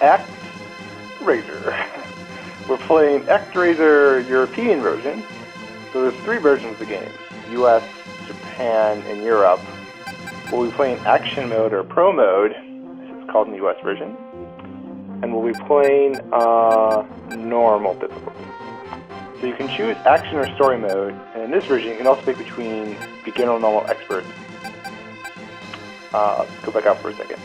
Actraiser. We're playing Actraiser European version. So there's 3 versions of the game: US, Japan, and Europe. We'll be playing Action Mode or Pro Mode, as it's called in the US version. And we'll be playing normal difficulty. So you can choose Action or Story Mode, and in this version you can also pick between Beginner, Normal, Expert. Let's go back out for a second.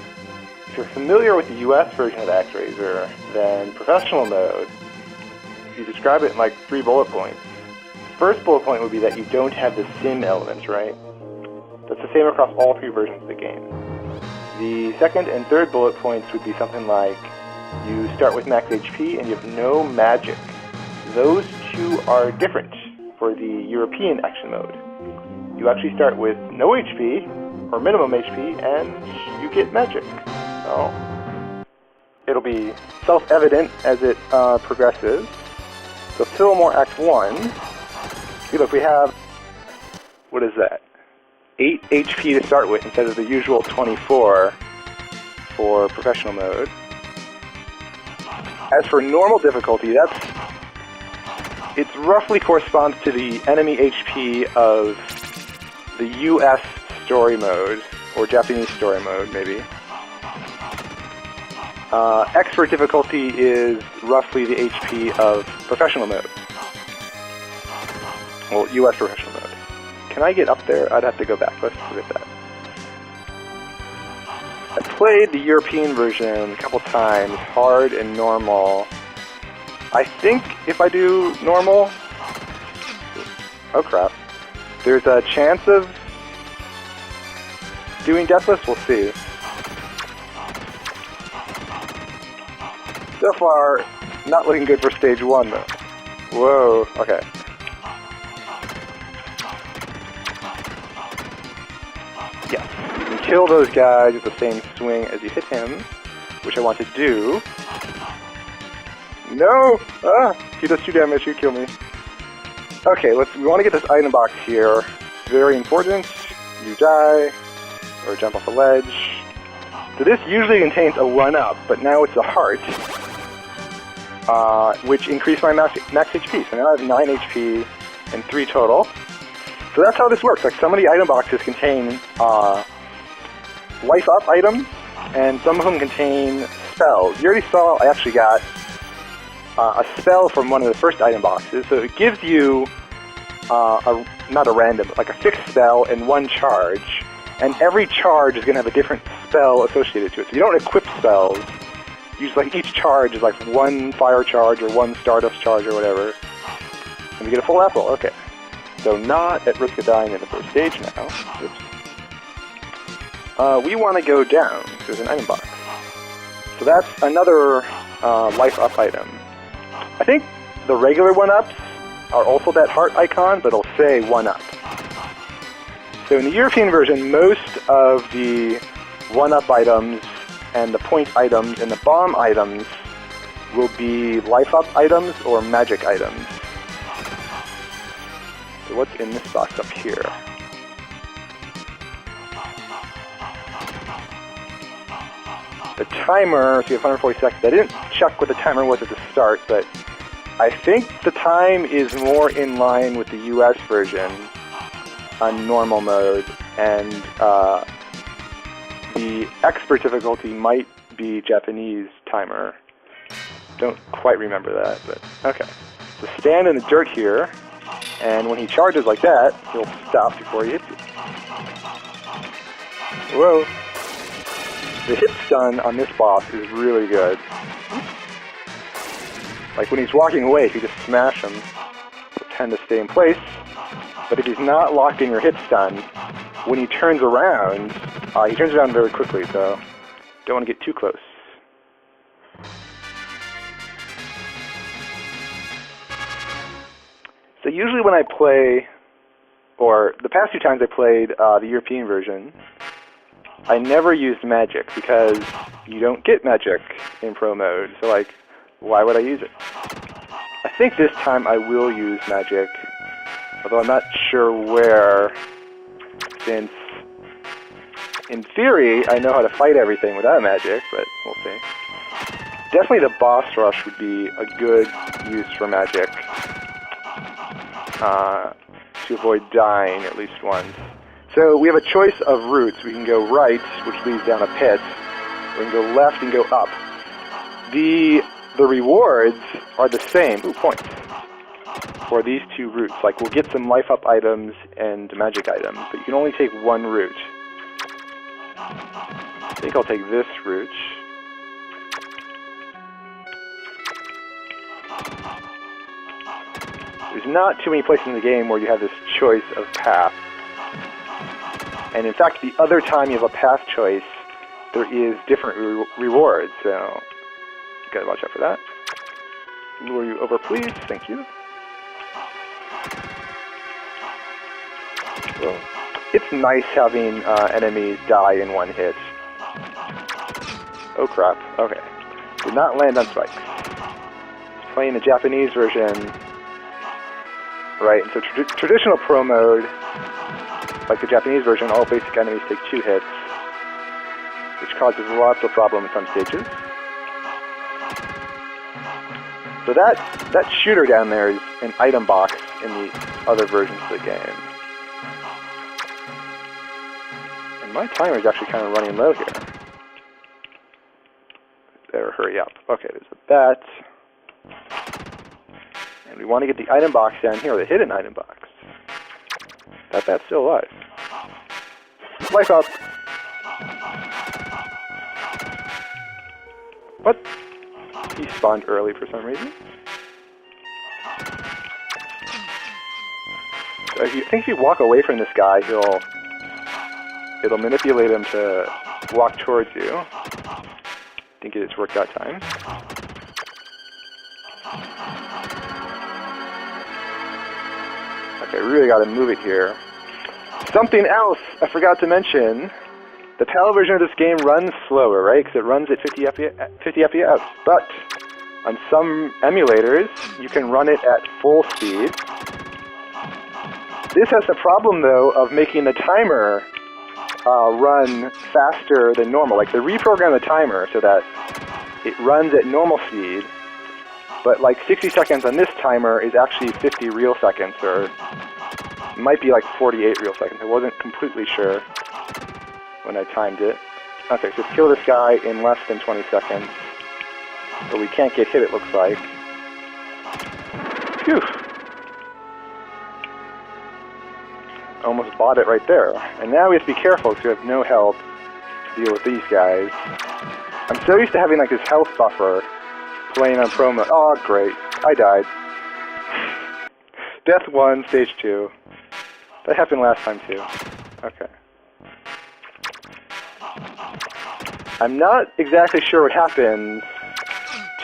If you're familiar with the US version of Actraiser, then Professional Mode, if you describe it in like 3 bullet points, the first bullet point would be that you don't have the sim elements, right? That's the same across all 3 versions of the game. The second and third bullet points would be something like you start with max HP and you have no magic. Those 2 are different for the European Action Mode. You actually start with no HP, or minimum HP, and you get magic. So it'll be self-evident as it progresses. So Fillmore Act 1, see, look, we have, what is that? 8 HP to start with instead of the usual 24 for Professional Mode. As for normal difficulty, it roughly corresponds to the enemy HP of the US Story Mode, or Japanese Story Mode, maybe. Expert difficulty is roughly the HP of Professional Mode. Well, US Professional Mode. Can I get up there? I'd have to go back. Let's look at that. I played the European version a couple times, hard and normal. I think if I do normal, oh crap, there's a chance of doing Deathless. We'll see. So far, not looking good for stage 1 though. Whoa, okay. Yes, you can kill those guys with the same swing as you hit him, which I want to do. No! Ah! He does 2 damage, you kill me. Okay, we want to get this item box here. Very important. You die, or jump off a ledge. So this usually contains a 1-up, but now it's a heart, which increased my max HP. So now I have 9 HP and 3 total. So that's how this works. Like, some of the item boxes contain life-up items, and some of them contain spells. You already saw I actually got a spell from one of the first item boxes, so it gives you not a random, like a fixed spell and 1 charge, and every charge is going to have a different spell associated to it. So you don't equip spells. Usually, like, each charge is like 1 fire charge or 1 stardust charge or whatever, and we get a full apple. Okay, so not at risk of dying in the first stage now. Oops. We want to go down. There's an item box. So that's another life-up item. I think the regular 1-ups are also that heart icon, but it'll say 1-up. So in the European version, most of the 1-up items and the point items and the bomb items will be life-up items or magic items. So what's in this box up here? The timer, so you have 140 seconds. I didn't check what the timer was at the start, but I think the time is more in line with the US version on normal mode, and the expert difficulty might be Japanese timer. Don't quite remember that, but okay. So stand in the dirt here, and when he charges like that, he'll stop before he hits you. Whoa. The hit stun on this boss is really good. Like, when he's walking away, if you just smash him, he'll tend to stay in place. But if he's not locked in your hit stun, when he turns around very quickly, so don't want to get too close. So usually when I play, or the past 2 times I played the European version, I never used magic because you don't get magic in Pro Mode, so like, why would I use it? I think this time I will use magic, although I'm not sure where, since in theory I know how to fight everything without magic, but we'll see. definitely the boss rush would be a good use for magic to avoid dying at least once. So we have a choice of routes. We can go right, which leads down a pit. We can go left and go up. The rewards are the same. Ooh, points. For these two routes. Like, we'll get some life up items and magic items, but you can only take one route. I think I'll take this route. There's not too many places in the game where you have this choice of path. And in fact, the other time you have a path choice, there is different rewards, so you gotta watch out for that. Lure you over, please. Thank you. Well, it's nice having enemies die in one hit. Oh crap. Okay. Did not land on spikes. Playing the Japanese version. Right, and so traditional pro mode, like the Japanese version, all basic enemies take 2 hits, which causes lots of problems in some stages. So that shooter down there is an item box in the other versions of the game. And my timer is actually kind of running low here. Better hurry up. Okay, there's a bat. And we want to get the item box down here, the hidden item box. That bat's still alive. Life up. What? He spawned early for some reason. So I think if you walk away from this guy, it'll manipulate him to walk towards you. I think it's worked out times. Okay, really got to move it here. Something else I forgot to mention. The PAL version of this game runs slower, right? Because it runs at 50 FPS. But on some emulators, you can run it at full speed. This has the problem, though, of making the timer run faster than normal. Like, they reprogram the timer so that it runs at normal speed. But like 60 seconds on this timer is actually 50 real seconds, or it might be like 48 real seconds. I wasn't completely sure when I timed it. Okay, so kill this guy in less than 20 seconds. But we can't get hit, it looks like. Phew! Almost bought it right there. And now we have to be careful because we have no health to deal with these guys. I'm so used to having like this health buffer playing on pro mode. Oh, great. I died. Death 1, stage 2. That happened last time, too. Okay. I'm not exactly sure what happens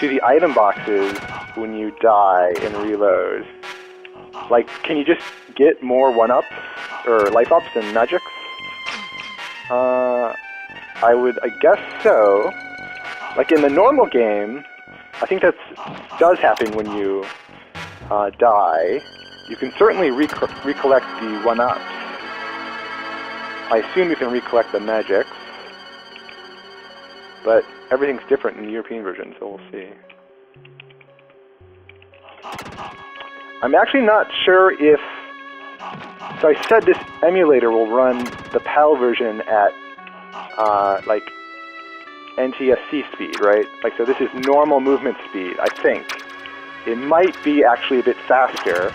to the item boxes when you die and reload. Like, can you just get more 1-ups or life-ups and magics? I guess so. Like in the normal game, I think that does happen when you die. You can certainly recollect the 1-ups. I assume you can recollect the magics. But everything's different in the European version, so we'll see. I'm actually not sure if... So I said this emulator will run the PAL version at, like, NTSC speed, right? Like, so this is normal movement speed, I think. It might be actually a bit faster.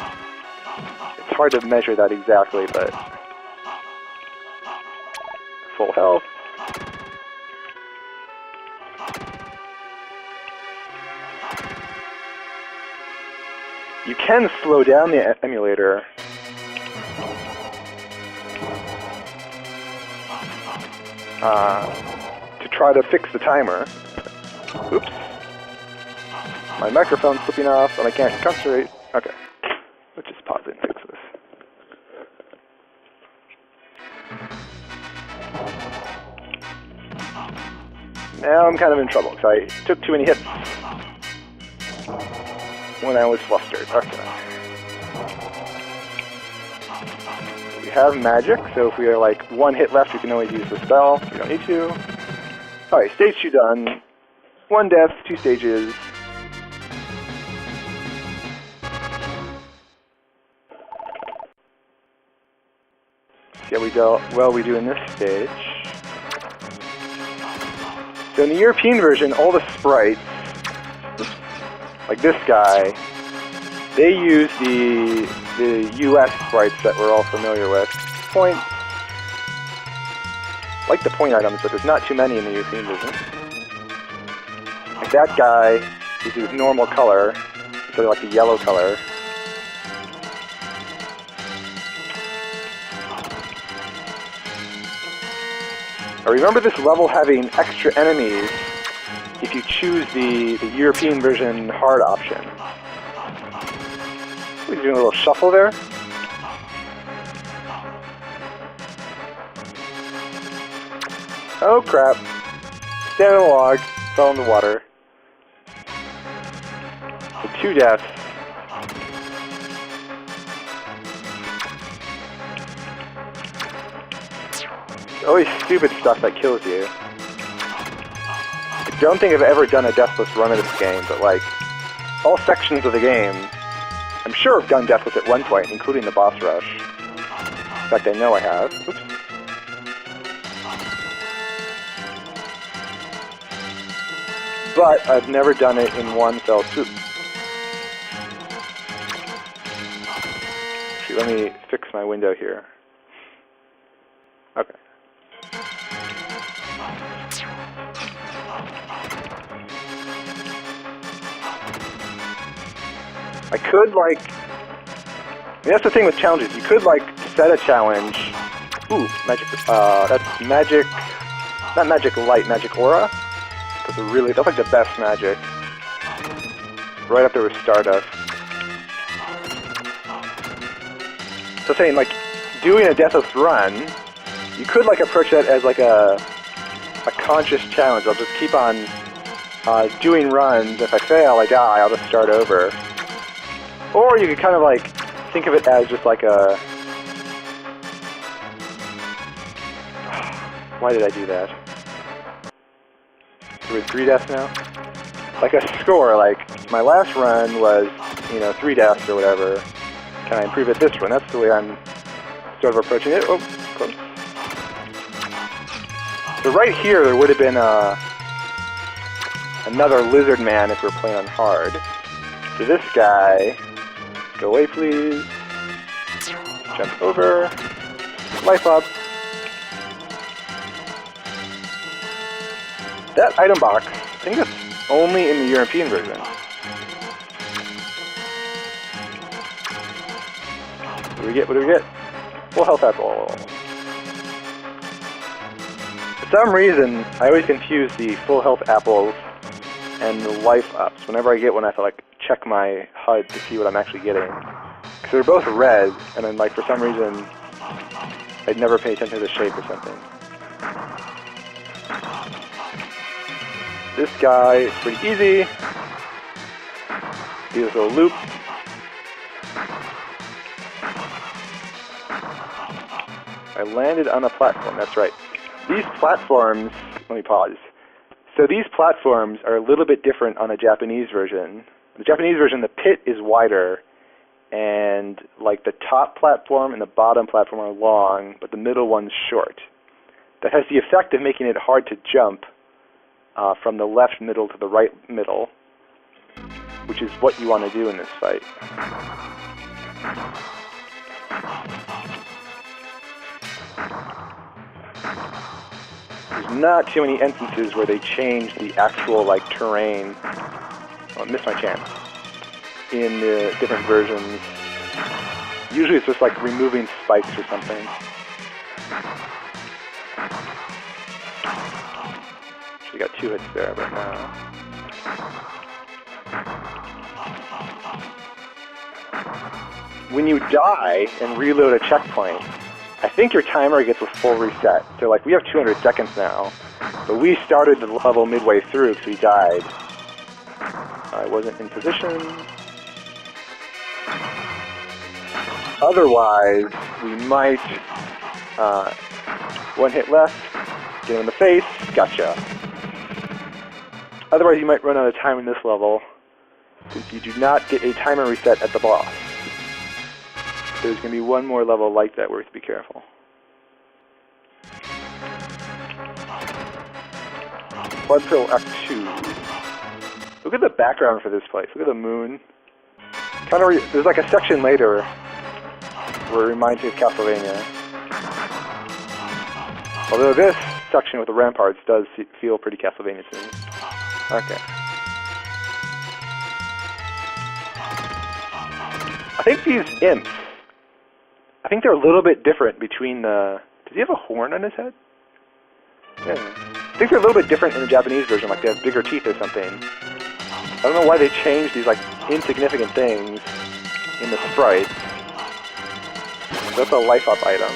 It's hard to measure that exactly, but... Full health. You can slow down the emulator. To try to fix the timer. Oops. My microphone's slipping off and I can't concentrate. Okay. Let's just pause it and fix this. Now I'm kind of in trouble because I took too many hits when I was flustered. Okay. We have magic, so if we are like 1 hit left, we can always use the spell. We don't need to. Alright, stage 2 done. 1 death, 2 stages. See how well we do in this stage. So in the European version, all the sprites, like this guy, they use the US sprites that we're all familiar with. Points, like the point items, but there's not too many in the European version. Like that guy uses normal color, instead of like the yellow color. I remember this level having extra enemies if you choose the European version hard option. We're doing a little shuffle there. Oh crap. Stand on a log, fell in the water. So 2 deaths. Always stupid stuff that kills you. I don't think I've ever done a deathless run of this game, but like, all sections of the game, I'm sure I've done deathless at one point, including the boss rush. In fact, I know I have. Oops. But I've never done it in one fell swoop. Actually, let me fix my window here. Okay. I could, like, that's the thing with challenges. You could, like, set a challenge. Ooh, magic, that's magic, not magic light, magic aura. That's like the best magic. Right up there with Stardust. So saying, like, doing a deathless run, you could, like, approach that as, like, a conscious challenge. I'll just keep on doing runs. If I fail, I die. I'll just start over. Or you could kind of like think of it as just like a... Why did I do that? We're at 3 deaths now? Like a score, like my last run was, 3 deaths or whatever. Can I improve it this run? That's the way I'm sort of approaching it. Oh, close. So right here there would have been another lizard man if we were playing on hard. So this guy... Go away, please. Jump over. Life up. That item box, I think that's only in the European version. What do we get? What do we get? Full health apple. For some reason, I always confuse the full health apples and the life ups. Whenever I get one, I have to like check my HUD to see what I'm actually getting. Because they're both red, and then like for some reason, I'd never pay attention to the shape or something. This guy is pretty easy. Do this little loop. I landed on a platform, that's right. These platforms, let me pause. So these platforms are a little bit different on the Japanese version. The Japanese version, the pit is wider, and like the top platform and the bottom platform are long, but the middle one's short. That has the effect of making it hard to jump from the left middle to the right middle, which is what you want to do in this fight. There's not too many instances where they change the actual like terrain. Oh, I missed my chance. In the different versions. Usually it's just like removing spikes or something. Actually got 2 hits there, but no. When you die and reload a checkpoint, I think your timer gets a full reset. So like we have 200 seconds now, but we started the level midway through because we died. I wasn't in position. Otherwise, we might 1 hit left, get him in the face, gotcha. otherwise you might run out of time in this level, since you do not get a timer reset at the boss. There's going to be one more level like that where we have to be careful. Blood Pill Act 2. Look at the background for this place. Look at the moon. Kind of, there's like a section later where it reminds me of Castlevania. Although this section with the ramparts does feel pretty Castlevania to me. Okay. I think these imps, I think they're a little bit different between the... Does he have a horn on his head? Yeah. I think they're a little bit different in the Japanese version, like they have bigger teeth or something. I don't know why they changed these like insignificant things in the sprites. That's a life up item.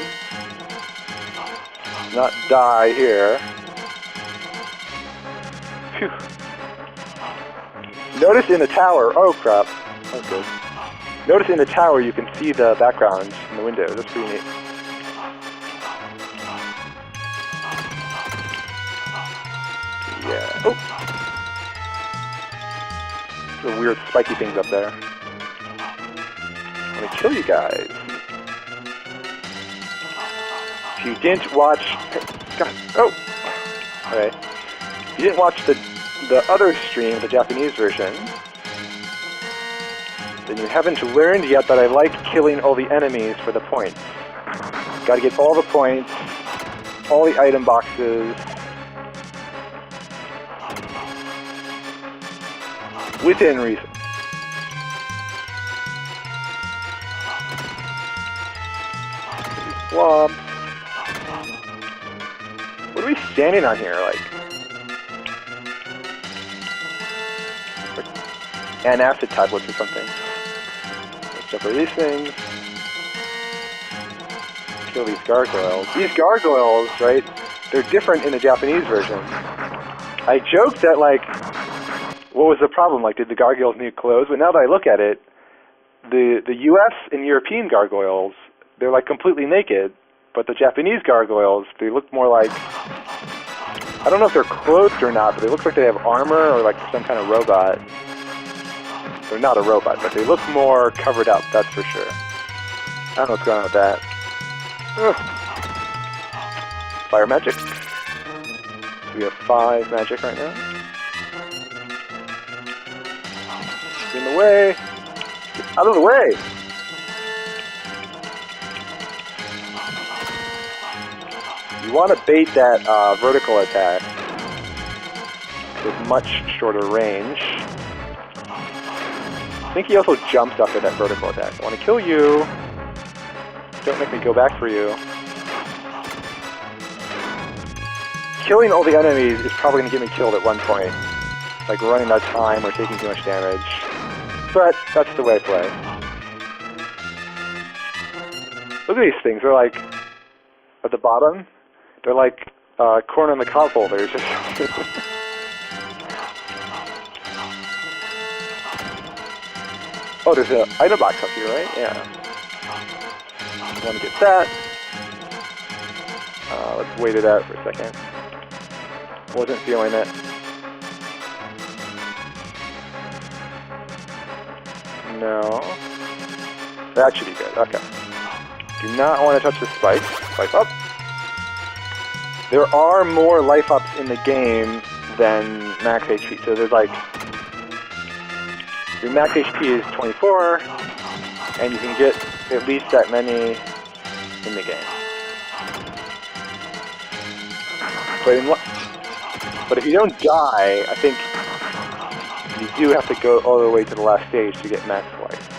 Not die here. Phew. Notice in the tower, oh crap, that's good. Notice in the tower you can see the background in the window, that's pretty neat. Yeah, oh! Some weird spiky things up there. I'm gonna kill you guys. If you didn't watch... God, oh! Alright. If you didn't watch the other stream, the Japanese version, then you haven't learned yet that I like killing all the enemies for the points. Gotta get all the points, all the item boxes, within reason. Blobs. What are we standing on here, like an acid tablets or something? Let's jump over these things. Kill these gargoyles. These gargoyles, right? They're different in the Japanese version. I joked that, like, what was the problem? Like, did the gargoyles need clothes? But now that I look at it, the US and European gargoyles, they're like completely naked, but the Japanese gargoyles, they look more like, I don't know if they're clothed or not, but they look like they have armor or like some kind of robot. They're not a robot, but they look more covered up, that's for sure. I don't know what's going on with that. Ugh. Fire magic. So we have 5 magic right now. Get in the way. Get out of the way. You want to bait that vertical attack with much shorter range. I think he also jumps after that vertical attack. I want to kill you. Don't make me go back for you. Killing all the enemies is probably going to get me killed at one point. Like running out of time or taking too much damage. But that's the way I play. Look at these things. They're like, at the bottom, they're like corn on the cob holders. Oh, there's an item box up here, right? Yeah. I want to get that. Let's wait it out for a second. Wasn't feeling it. No. That should be good. Okay. Do not want to touch the spikes. Life up. There are more life ups in the game than max HP. So there's like... Your max HP is 24, and you can get at least that many in the game. But if you don't die, I think you do have to go all the way to the last stage to get max life.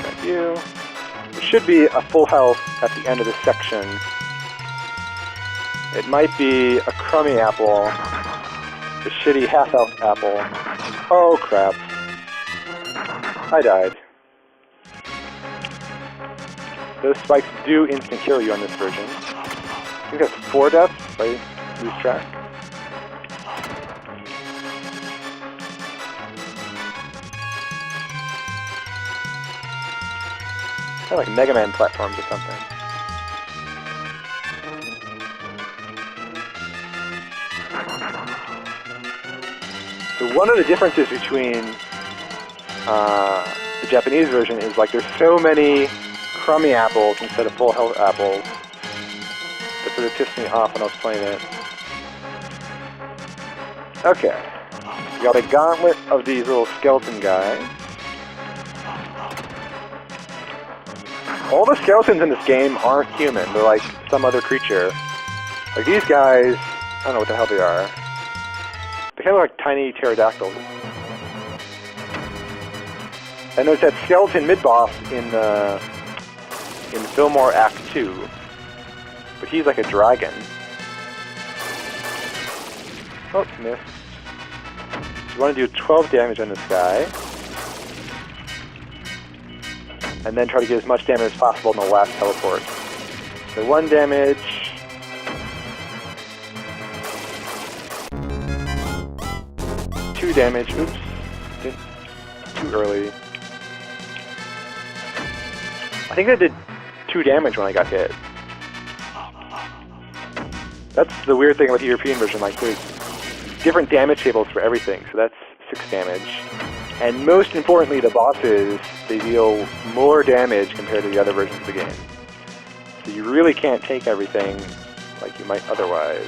Got you. There should be a full health at the end of this section. It might be a crummy apple, a shitty half-health apple. Oh crap. I died. Those spikes do instant kill you on this version. I think that's 4 deaths, if I lose track. Kind of like Mega Man platforms or something. So one of the differences between the Japanese version is like there's so many crummy apples instead of full health apples. That sort of pissed me off when I was playing it. Okay. We got a gauntlet of these little skeleton guys. All the skeletons in this game aren't human. They're like some other creature. Like these guys, I don't know what the hell they are. They kind of look like tiny pterodactyls. And there's that skeleton mid-boss in Fillmore Act 2. But he's like a dragon. Oh, missed. So you want to do 12 damage on this guy. And then try to get as much damage as possible in the last teleport. So 1 damage. Two damage. Oops. Too early. I think I did 2 damage when I got hit. That's the weird thing about the European version. Like, there's different damage tables for everything. So that's 6 damage. And most importantly, the bosses, they deal more damage compared to the other versions of the game. So you really can't take everything like you might otherwise.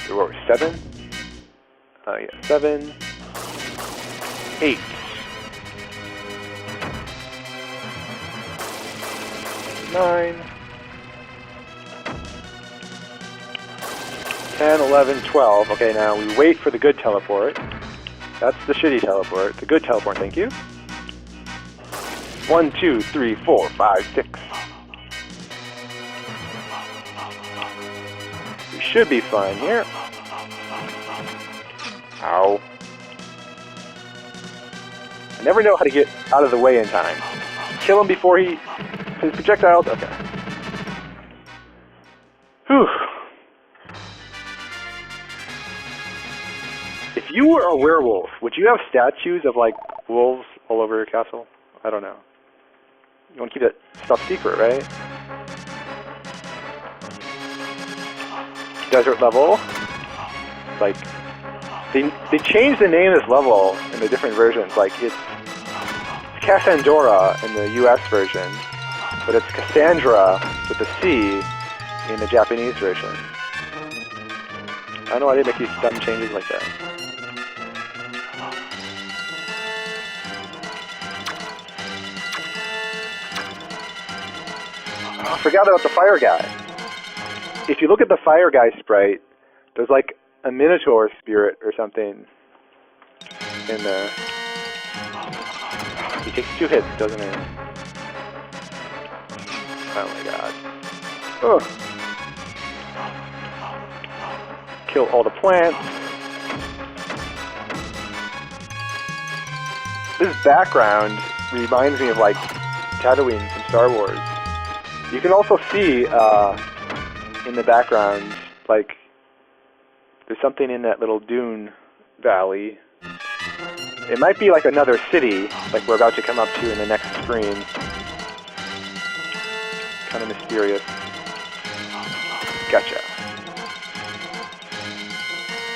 So what were 7? Yeah, 7, 8. 9, 10, 11, 12. Okay, now we wait for the good teleport. That's the shitty teleport. The good teleport, thank you. 1, 2, 3, 4, 5, 6. We should be fine here. Ow. I never know how to get out of the way in time. Kill him before his projectiles. Okay. Whew. If you were a werewolf, would you have statues of, like, wolves all over your castle? I don't know. You want to keep that stuff secret, right? Desert level. Like, they changed the name of this level in the different versions. Like, it's Cassandra in the US version, but it's Cassandra with a C in the Japanese version. I don't know why they make these dumb changes like that. Oh, I forgot about the fire guy. If you look at the fire guy sprite, there's like a minotaur spirit or something in there. He takes 2 hits, doesn't he? Oh my god. Ugh. Kill all the plants. This background reminds me of like Tatooine from Star Wars. You can also see in the background, like, there's something in that little dune valley. It might be like another city, like we're about to come up to in the next screen. Kind of mysterious. Gotcha.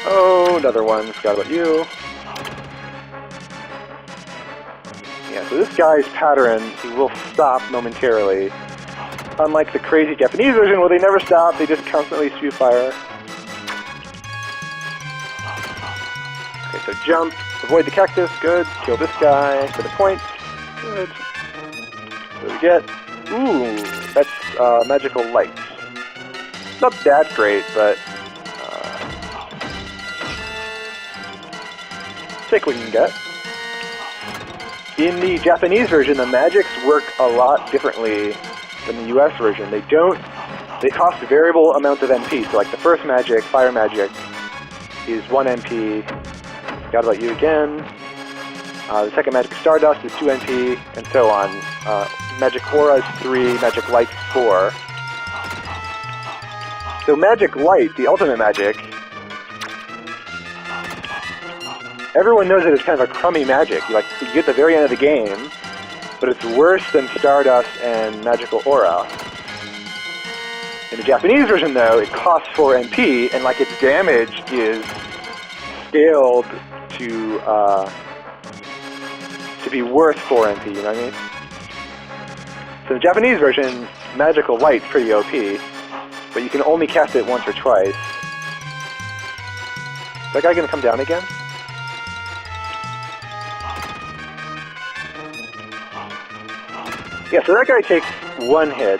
Oh, another one. Forgot about you. Yeah, so this guy's pattern, he will stop momentarily. Unlike the crazy Japanese version where they never stop, they just constantly spew fire. Okay, so jump, avoid the cactus, good. Kill this guy for the points, good. What do we get? Ooh, that's magical light. Not that great, but take what you can get. In the Japanese version, the magics work a lot differently than the US version. They cost variable amounts of MP. So like the first magic, fire magic, is 1 MP. Forgot about you again. The second magic, Stardust, is 2 MP, and so on. Magic Aura is 3, Magic Light is 4. So Magic Light, the ultimate magic, everyone knows that it's kind of a crummy magic. You get to the very end of the game, but it's worse than Stardust and Magical Aura. In the Japanese version, though, it costs 4 MP, and like its damage is scaled to be worth 4 MP. You know what I mean? So in the Japanese version, magical light's pretty OP, but you can only cast it once or twice. Is that guy gonna come down again? Yeah, so that guy takes 1 hit.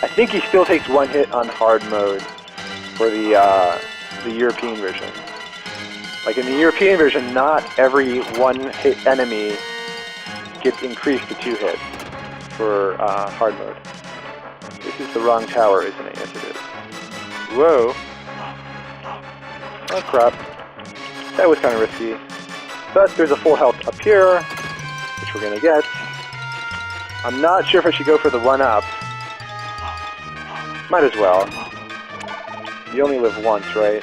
I think he still takes 1 hit on hard mode for the European version. Like in the European version, not every 1-hit enemy gets increased to 2 hits for hard mode. This is the wrong tower, isn't it? Yes, it is. Whoa. Oh crap. That was kind of risky. But there's a full health up here, which we're gonna get. I'm not sure if I should go for the 1-up. Might as well. You only live once, right?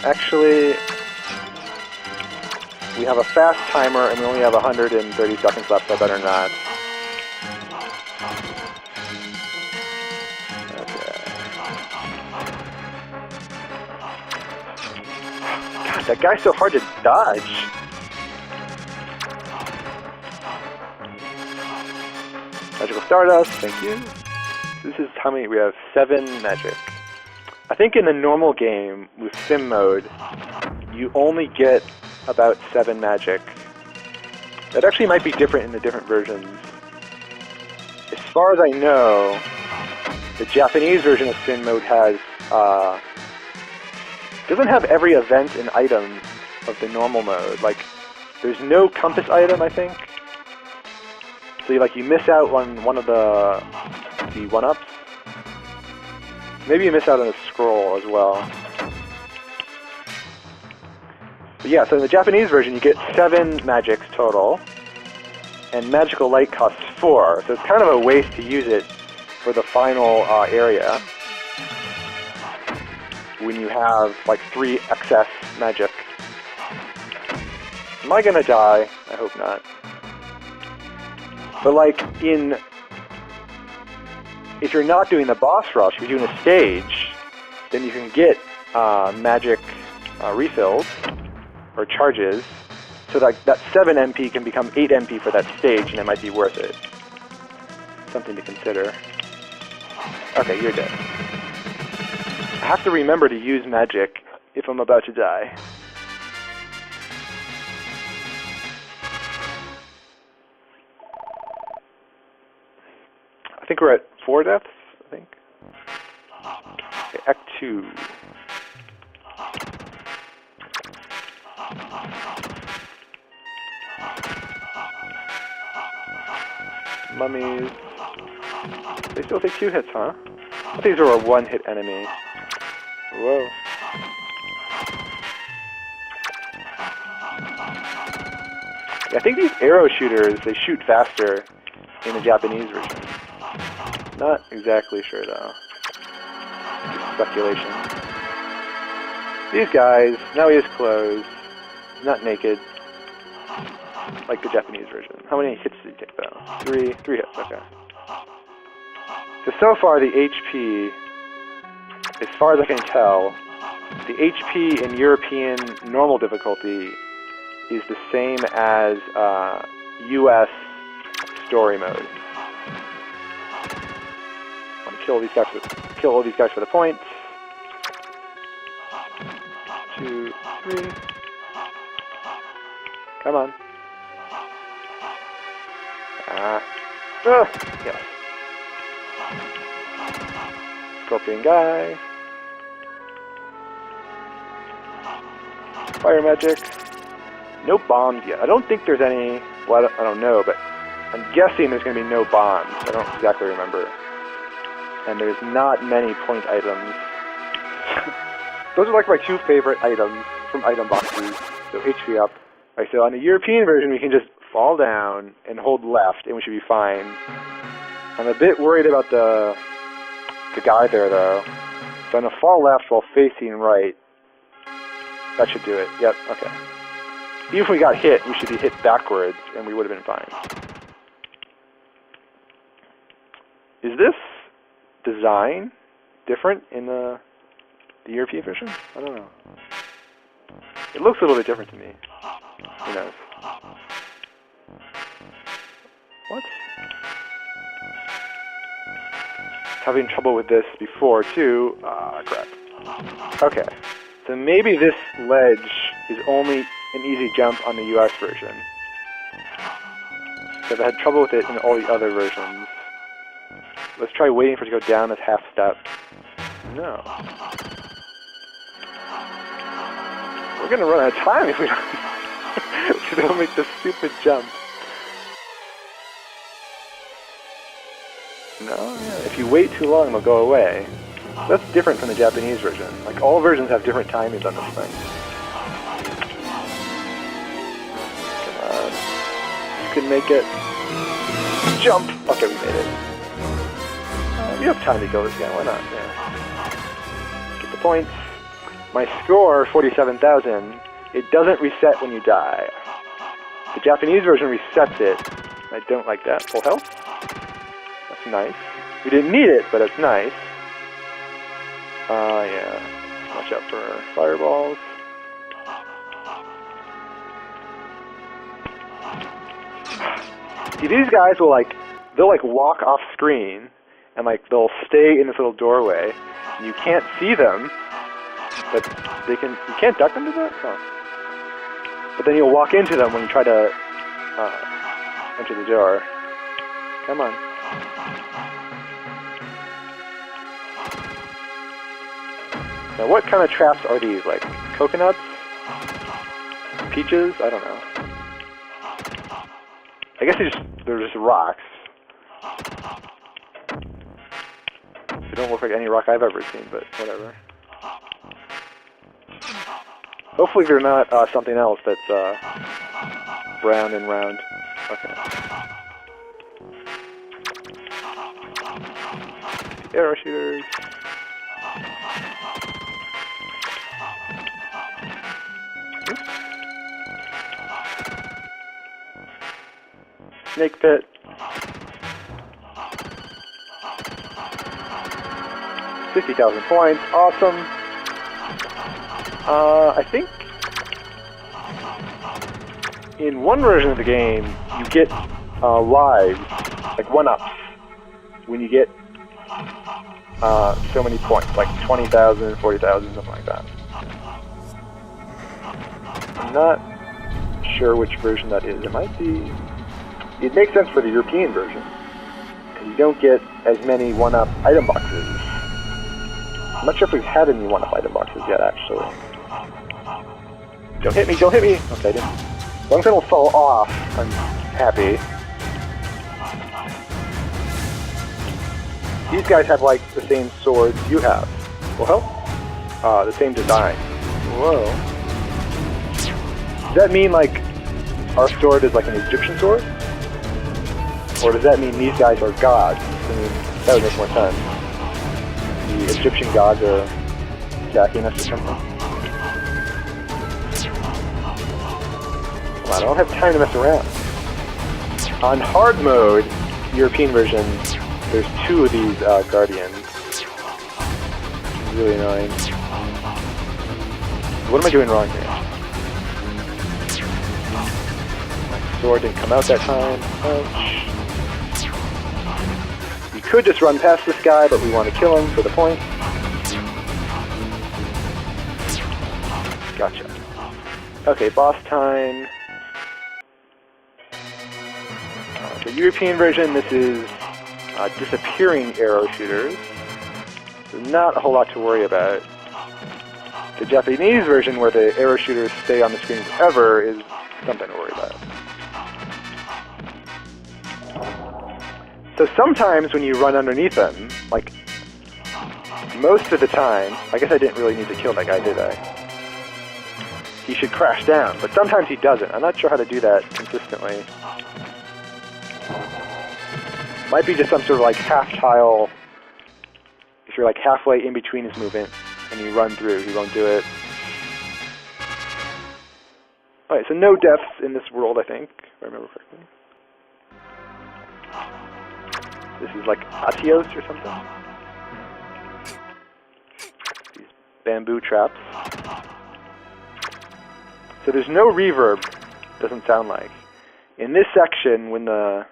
Actually, we have a fast timer and we only have 130 seconds left, so I better not. Okay. God, that guy's so hard to dodge. Magical Stardust, thank you. This is how many? We have 7 magic. I think in the normal game, with sim mode, you only get about 7 magic. That actually might be different in the different versions. As far as I know, the Japanese version of sim mode has, doesn't have every event and item of the normal mode. Like, there's no compass item, I think. So you miss out on one of the 1-ups. Maybe you miss out on a scroll as well. But yeah, so in the Japanese version you get 7 magics total, and magical light costs 4, so it's kind of a waste to use it for the final area when you have like 3 excess magic. Am I gonna die? I hope not. But like if you're not doing the boss rush, if you're doing a stage, then you can get magic refills or charges, so that 7 MP can become 8 MP for that stage, and it might be worth it. Something to consider. Okay, you're dead. I have to remember to use magic if I'm about to die. I think we're at 4 deaths, I think. Okay, Act 2. Mummies. They still take 2 hits, huh? I think these are a 1-hit enemy. Whoa. Yeah, I think these arrow shooters, they shoot faster in the Japanese version. Not exactly sure though. Just speculation. These guys, now he is clothes, not naked, like the Japanese version. How many hits did he take though? 3 hits, okay. So far the HP, as far as I can tell, the HP in European normal difficulty is the same as US story mode. Kill all these guys for the points. 2, 3. Come on. Yes. Scorpion guy. Fire magic. No bombs yet. I don't think there's any. Well, I don't know, but I'm guessing there's going to be no bombs. I don't exactly remember. And there's not many point items. Those are like my 2 favorite items from item boxes. So HP up. Right, so on the European version we can just fall down and hold left and we should be fine. I'm a bit worried about the guy there though. So I'm going to fall left while facing right. That should do it. Yep, okay. Even if we got hit, we should be hit backwards and we would have been fine. Is this design different in the European version? I don't know. It looks a little bit different to me. Who knows? What? Having trouble with this before too. Ah, crap. Okay. So maybe this ledge is only an easy jump on the US version. Because I had trouble with it in all the other versions. Let's try waiting for it to go down this half step. No. We're gonna run out of time if we don't, if we don't make this stupid jump. No, yeah. If you wait too long, they'll go away. That's different from the Japanese version. Like, all versions have different timings on this thing. Come on. You can make it. Jump! Okay, we made it. We have time to kill this guy, why not? Yeah. Get the points. My score, 47,000. It doesn't reset when you die. The Japanese version resets it. I don't like that. Full health? That's nice. We didn't need it, but it's nice. Yeah. Watch out for fireballs. See, these guys will they'll walk off screen, and they'll stay in this little doorway. And you can't see them, but you can't duck under that? Oh. But then you'll walk into them when you try to enter the door. Come on. Now, what kind of traps are these? Like coconuts? Peaches? I don't know. I guess they're just rocks. They don't look like any rock I've ever seen, but whatever. Hopefully they're not something else that's round and round. Okay. Arrow shooters. Snake pit. $50,000 points. Awesome. I think in one version of the game you get lives, like 1-ups, when you get so many points, like 20,000, 40,000, something like that. I'm not sure which version that is. It might be. It makes sense for the European version, because you don't get as many 1-up item boxes. I'm not sure if we've had any 1-up item boxes yet, actually. Don't hit me, don't hit me! Okay, I didn't. As long as I don't fall off, I'm happy. These guys have, like, the same swords you have. Well, the same design. Whoa. Does that mean, like, our sword is like an Egyptian sword? Or does that mean these guys are gods? I mean, that would make more sense. The Egyptian gods are attacking us or something. Come on, I don't have time to mess around. On hard mode, European version, there's 2 of these guardians. It's really annoying. What am I doing wrong here? My sword didn't come out that time. Ouch. You could just run past this guy, but we want to kill him for the point. Gotcha. Okay, boss time. The European version, this is disappearing arrow shooters. So not a whole lot to worry about. The Japanese version, where the arrow shooters stay on the screen forever, is something to worry about. So sometimes when you run underneath them, like most of the time, I guess I didn't really need to kill that guy, did I? He should crash down, but sometimes he doesn't. I'm not sure how to do that consistently. Might be just some sort of like half tile. If you're like halfway in between his movement and you run through, he won't do it. Alright, so no deaths in this world, I think, if I remember correctly. This is like atios or something. These bamboo traps. So there's no reverb, doesn't sound like. In this section, when the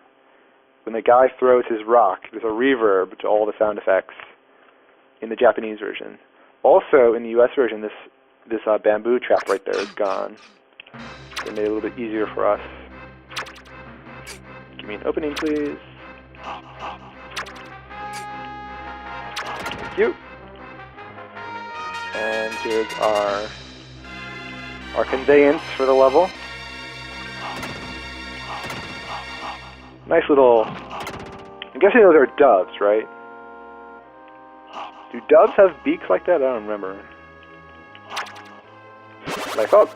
guy throws his rock, there's a reverb to all the sound effects in the Japanese version. Also, in the US version, this bamboo trap right there is gone. They made it a little bit easier for us. Give me an opening, please. Thank you. And here's our conveyance for the level. Nice little... I'm guessing those are doves, right? Do doves have beaks like that? I don't remember. Life up.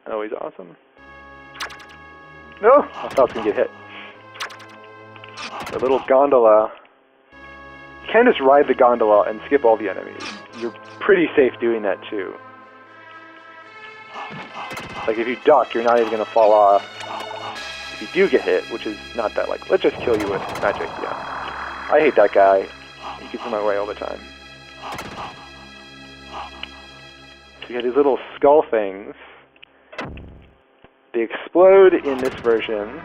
Always awesome. No! I thought I was going to get hit. A little gondola. You can just ride the gondola and skip all the enemies. You're pretty safe doing that too. Like if you duck, you're not even going to fall off. If you do get hit, which is not that like, let's just kill you with magic, yeah. I hate that guy. He gets in my way all the time. So you have these little skull things. They explode in this version,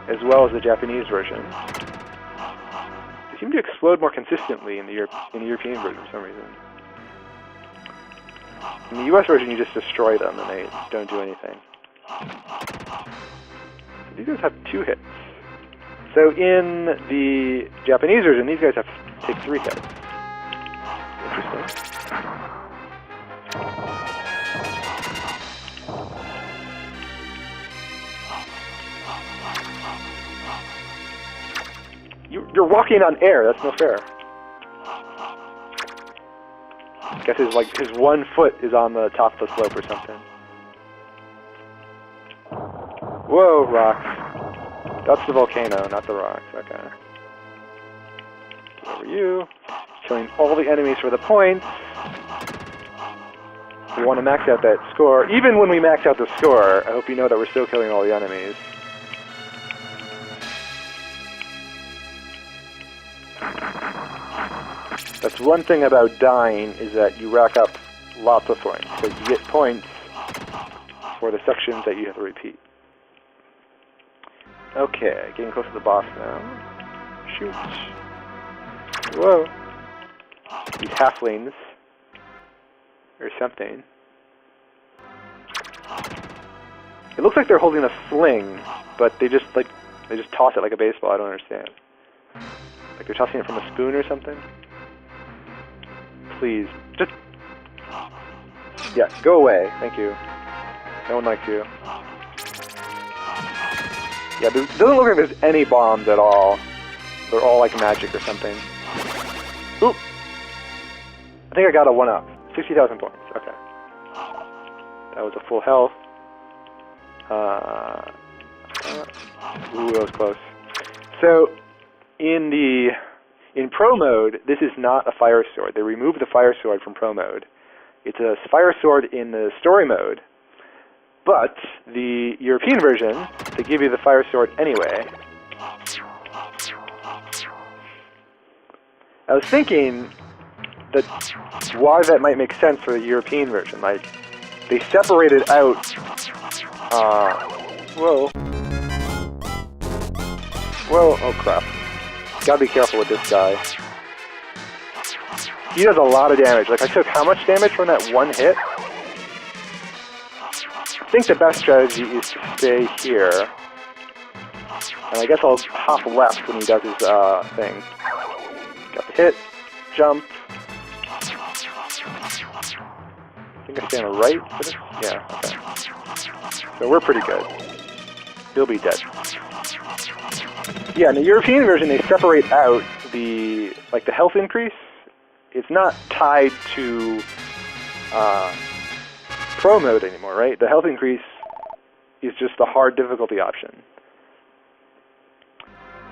as well as the Japanese version. They seem to explode more consistently in the European version for some reason. In the US version, you just destroy them and they don't do anything. So these guys have 2 hits. So in the Japanese version, these guys have to take 3 hits. Interesting. You're walking on air, that's no fair. I guess his 1 foot is on the top of the slope or something. Whoa, rocks. That's the volcano, not the rocks. Okay. Get over you. Killing all the enemies for the points. We want to max out that score. Even when we max out the score, I hope you know that we're still killing all the enemies. That's one thing about dying, is that you rack up lots of points. So you get points for the sections that you have to repeat. Okay, getting close to the boss now. Shoot. Whoa. These halflings. Or something. It looks like they're holding a sling, but they just toss it like a baseball. I don't understand. Like they're tossing it from a spoon or something? Please, just... Yeah, go away. Thank you. No one likes you. Yeah, it doesn't look like there's any bombs at all. They're all like magic or something. Oop! I think I got a 1-up. 60,000 points. Okay. That was a full health. Ooh, that was close. So, in Pro mode, this is not a fire sword. They removed the fire sword from Pro mode. It's a fire sword in the story mode, but the European version, they give you the fire sword anyway. I was thinking that why that might make sense for the European version. Like, they separated out... whoa. Whoa, oh crap. Gotta be careful with this guy. He does a lot of damage. Like, I took how much damage from that 1 hit? I think the best strategy is to stay here. And I guess I'll hop left when he does his thing. Got the hit, jump. I think I stay on the right for this? Yeah, okay. So we're pretty good. He'll be dead. Yeah, in the European version, they separate out the health increase. It's not tied to Pro mode anymore, right? The health increase is just the hard difficulty option.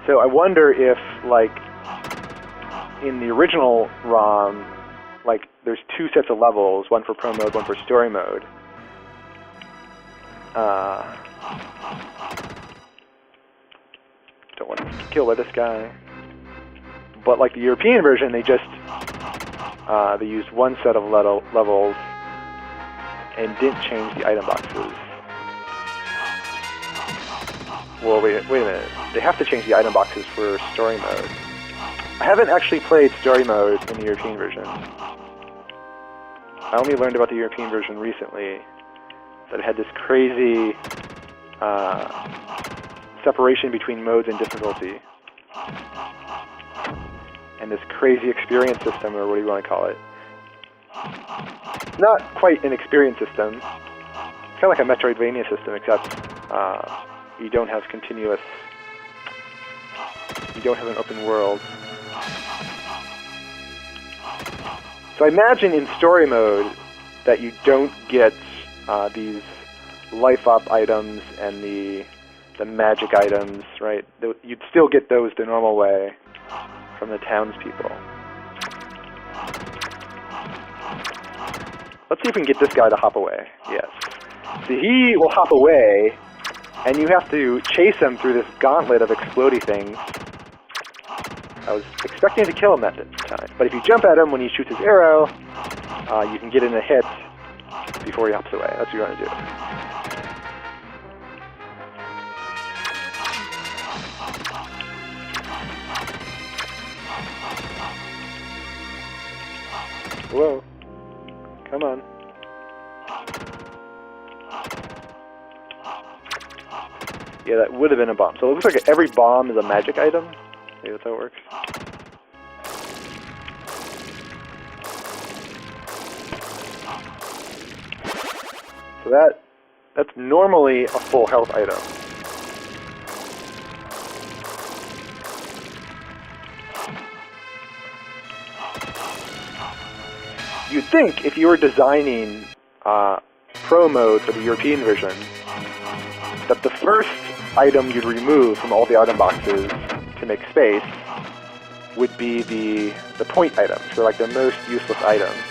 So I wonder if, like, in the original ROM, like, there's 2 sets of levels, one for Pro mode, one for story mode. Don't want to get killed by this guy. But like the European version, they just they used one set of levels and didn't change the item boxes. Well, wait a minute. They have to change the item boxes for story mode. I haven't actually played story mode in the European version. I only learned about the European version recently, that it had this crazy separation between modes and difficulty. And this crazy experience system, or what do you want to call it? Not quite an experience system. It's kind of like a Metroidvania system, except you don't have continuous... You don't have an open world. So I imagine in story mode that you don't get these life-up items and the magic items, right? You'd still get those the normal way from the townspeople. Let's see if we can get this guy to hop away. Yes. So he will hop away, and you have to chase him through this gauntlet of explodey things. I was expecting to kill him that time, but if you jump at him when he shoots his arrow, you can get in a hit before he hops away. That's what you want to do. Whoa. Come on. Yeah, that would have been a bomb. So it looks like every bomb is a magic item. Maybe that's how it works. So that's normally a full health item. You'd think if you were designing Pro mode for the European version, that the first item you'd remove from all the item boxes to make space would be the point items, so like the most useless items.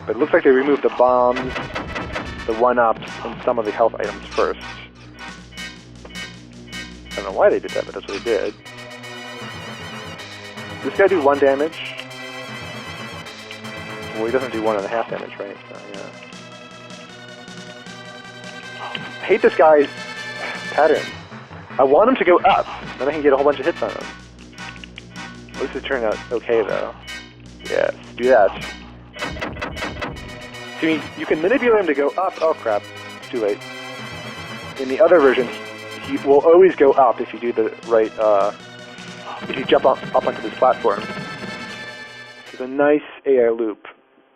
But it looks like they removed the bombs, the one-ups, and some of the health items first. I don't know why they did that, but that's what they did. Does this guy do 1 damage? Well, he doesn't do 1.5 damage, right? So, yeah. I hate this guy's pattern. I want him to go up, then I can get a whole bunch of hits on him. Well, this has turned out okay, though. Yes, do that. See, you can manipulate him to go up. Oh, crap. It's too late. In the other version, he will always go up if you do the right, if you jump up onto this platform. It's a nice AI loop.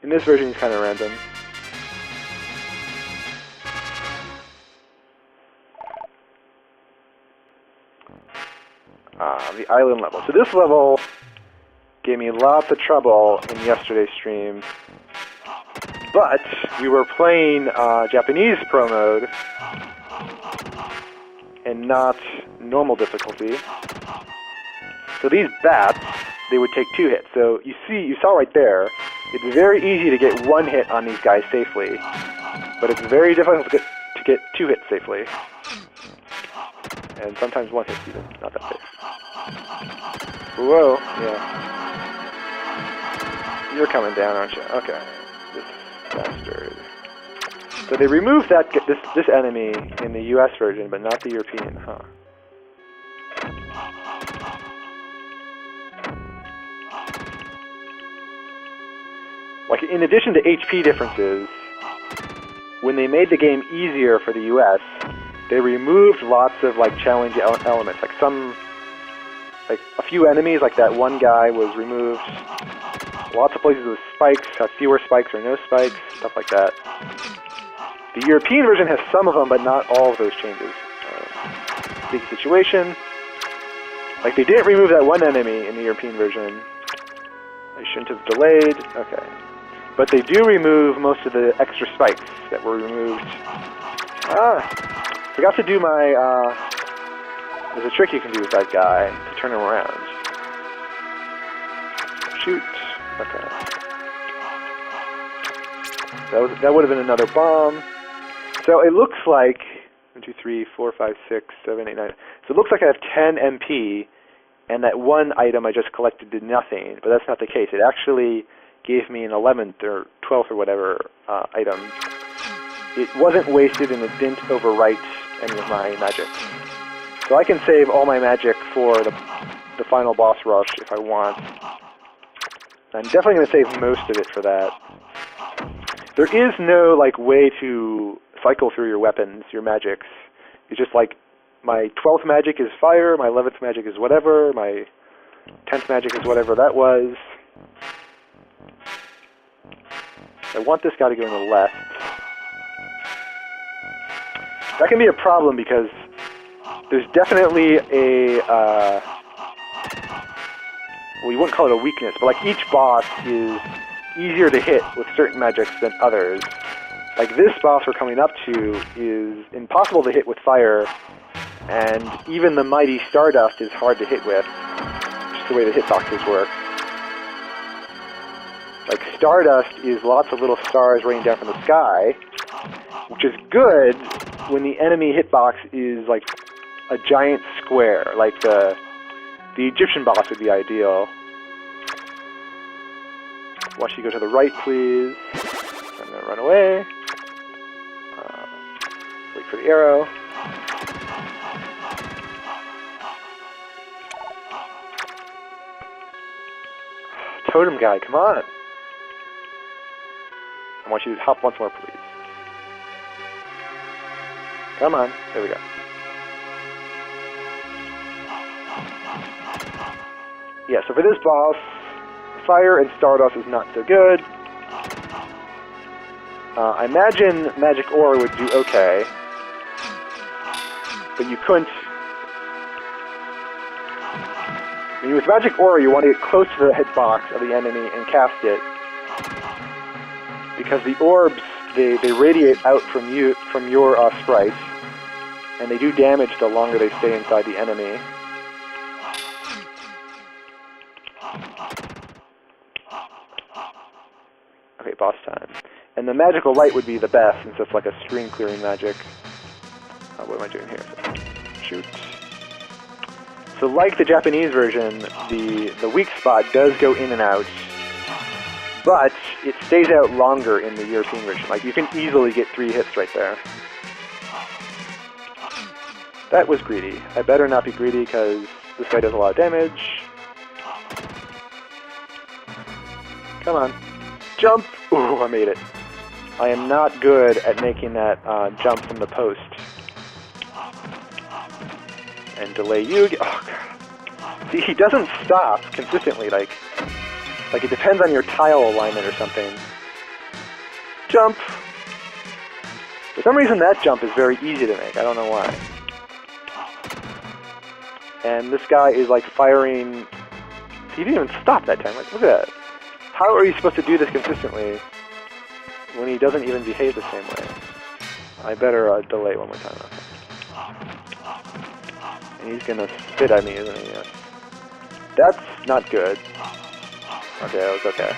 In this version, he's kind of random. The island level. So this level gave me lots of trouble in yesterday's stream, but we were playing Japanese Pro mode and not normal difficulty. So these bats, they would take 2 hits. So you saw right there, it's very easy to get 1 hit on these guys safely, but it's very difficult to get 2 hits safely. And sometimes 1 hit's even not that safe. Whoa, yeah. You're coming down, aren't you? Okay. This bastard. So they removed this enemy in the US version, but not the European, huh? Like, in addition to HP differences, when they made the game easier for the US, they removed lots of, like, challenge elements. Like a few enemies, like that one guy was removed. Lots of places with spikes have fewer spikes or no spikes, stuff like that. The European version has some of them, but not all of those changes. Big situation. Like, they didn't remove that one enemy in the European version. They shouldn't have delayed. Okay. But they do remove most of the extra spikes that were removed. Forgot to do my, there's a trick you can do with that guy to turn him around. Shoot. Okay. That would have been another bomb. So it looks like 1, 2, 3, 4, 5, 6, 7, 8, 9. So it looks like I have 10 MP and that one item I just collected did nothing, but that's not the case. It actually gave me an 11th or 12th or whatever item. It wasn't wasted, and it didn't overwrite any of my magic. So I can save all my magic for the final boss rush if I want. I'm definitely going to save most of it for that. There is no like way to cycle through your weapons, your magics. It's just like my 12th magic is fire, my 11th magic is whatever, my 10th magic is whatever that was. I want this guy to go in the left. That can be a problem because there's definitely a, well, you wouldn't call it a weakness, but like each boss is easier to hit with certain magics than others. Like this boss we're coming up to is impossible to hit with fire, and even the mighty Stardust is hard to hit with, just the way the hitboxes work. Like Stardust is lots of little stars raining down from the sky, which is good when the enemy hitbox is like a giant square, like the Egyptian boss would be ideal. Watch you go to the right, please. I'm going to run away. Wait for the arrow. Totem guy, come on. I want you to hop once more, please. Come on. There we go. Yeah, so for this boss, fire and Stardust is not so good. I imagine Magic Ore would do okay, but you couldn't. I mean, with Magic Ore, you want to get close to the hitbox of the enemy and cast it, because the orbs they radiate out from your sprites, and they do damage the longer they stay inside the enemy. Okay, boss time. And the magical light would be the best, since it's like a screen clearing magic. What am I doing here? Shoot. So like the Japanese version, the weak spot does go in and out, but it stays out longer in the European version. Like, you can easily get 3 hits right there. That was greedy. I better not be greedy, because this guy does a lot of damage. Come on. Jump! Ooh, I made it. I am not good at making that jump from the post. And delay you. Oh, God. See, he doesn't stop consistently. Like it depends on your tile alignment or something. Jump! For some reason, that jump is very easy to make. I don't know why. And this guy is like firing. He didn't even stop that time. Like, look at that. How are you supposed to do this consistently when he doesn't even behave the same way? I better delay one more time. And he's gonna spit at me, isn't he? Yeah. That's not good. Okay, that was okay.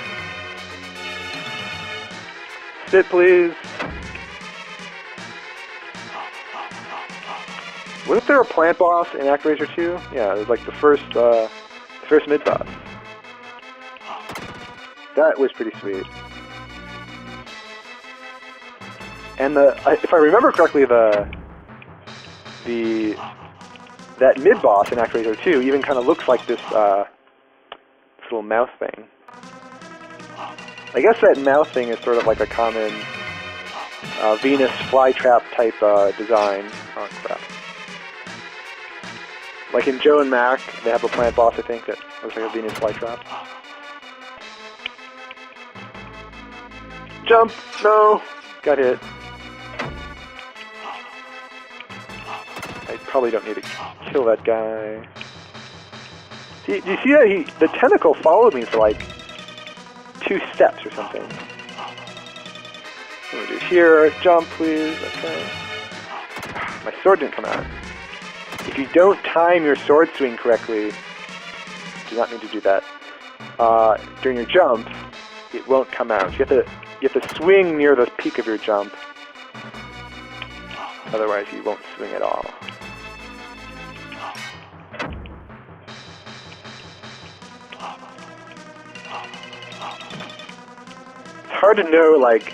Spit, please. Wasn't there a plant boss in Actraiser 2? Yeah, it was like the first mid-boss. That was pretty sweet. And if I remember correctly, that mid-boss in Actraiser 2 even kind of looks like this little mouth thing. I guess that mouth thing is sort of like a common Venus flytrap type design. Oh, crap. Like in Joe and Mac, they have a plant boss, I think, that looks like a Venus flytrap. Jump! No! Got hit. I probably don't need to kill that guy. See, do you see that the tentacle followed me for like 2 steps or something? What do we do here? Jump, please. Okay. My sword didn't come out. If you don't time your sword swing correctly, do not need to do that. During your jump, it won't come out. You have to swing near the peak of your jump. Otherwise, you won't swing at all. hard to know, like,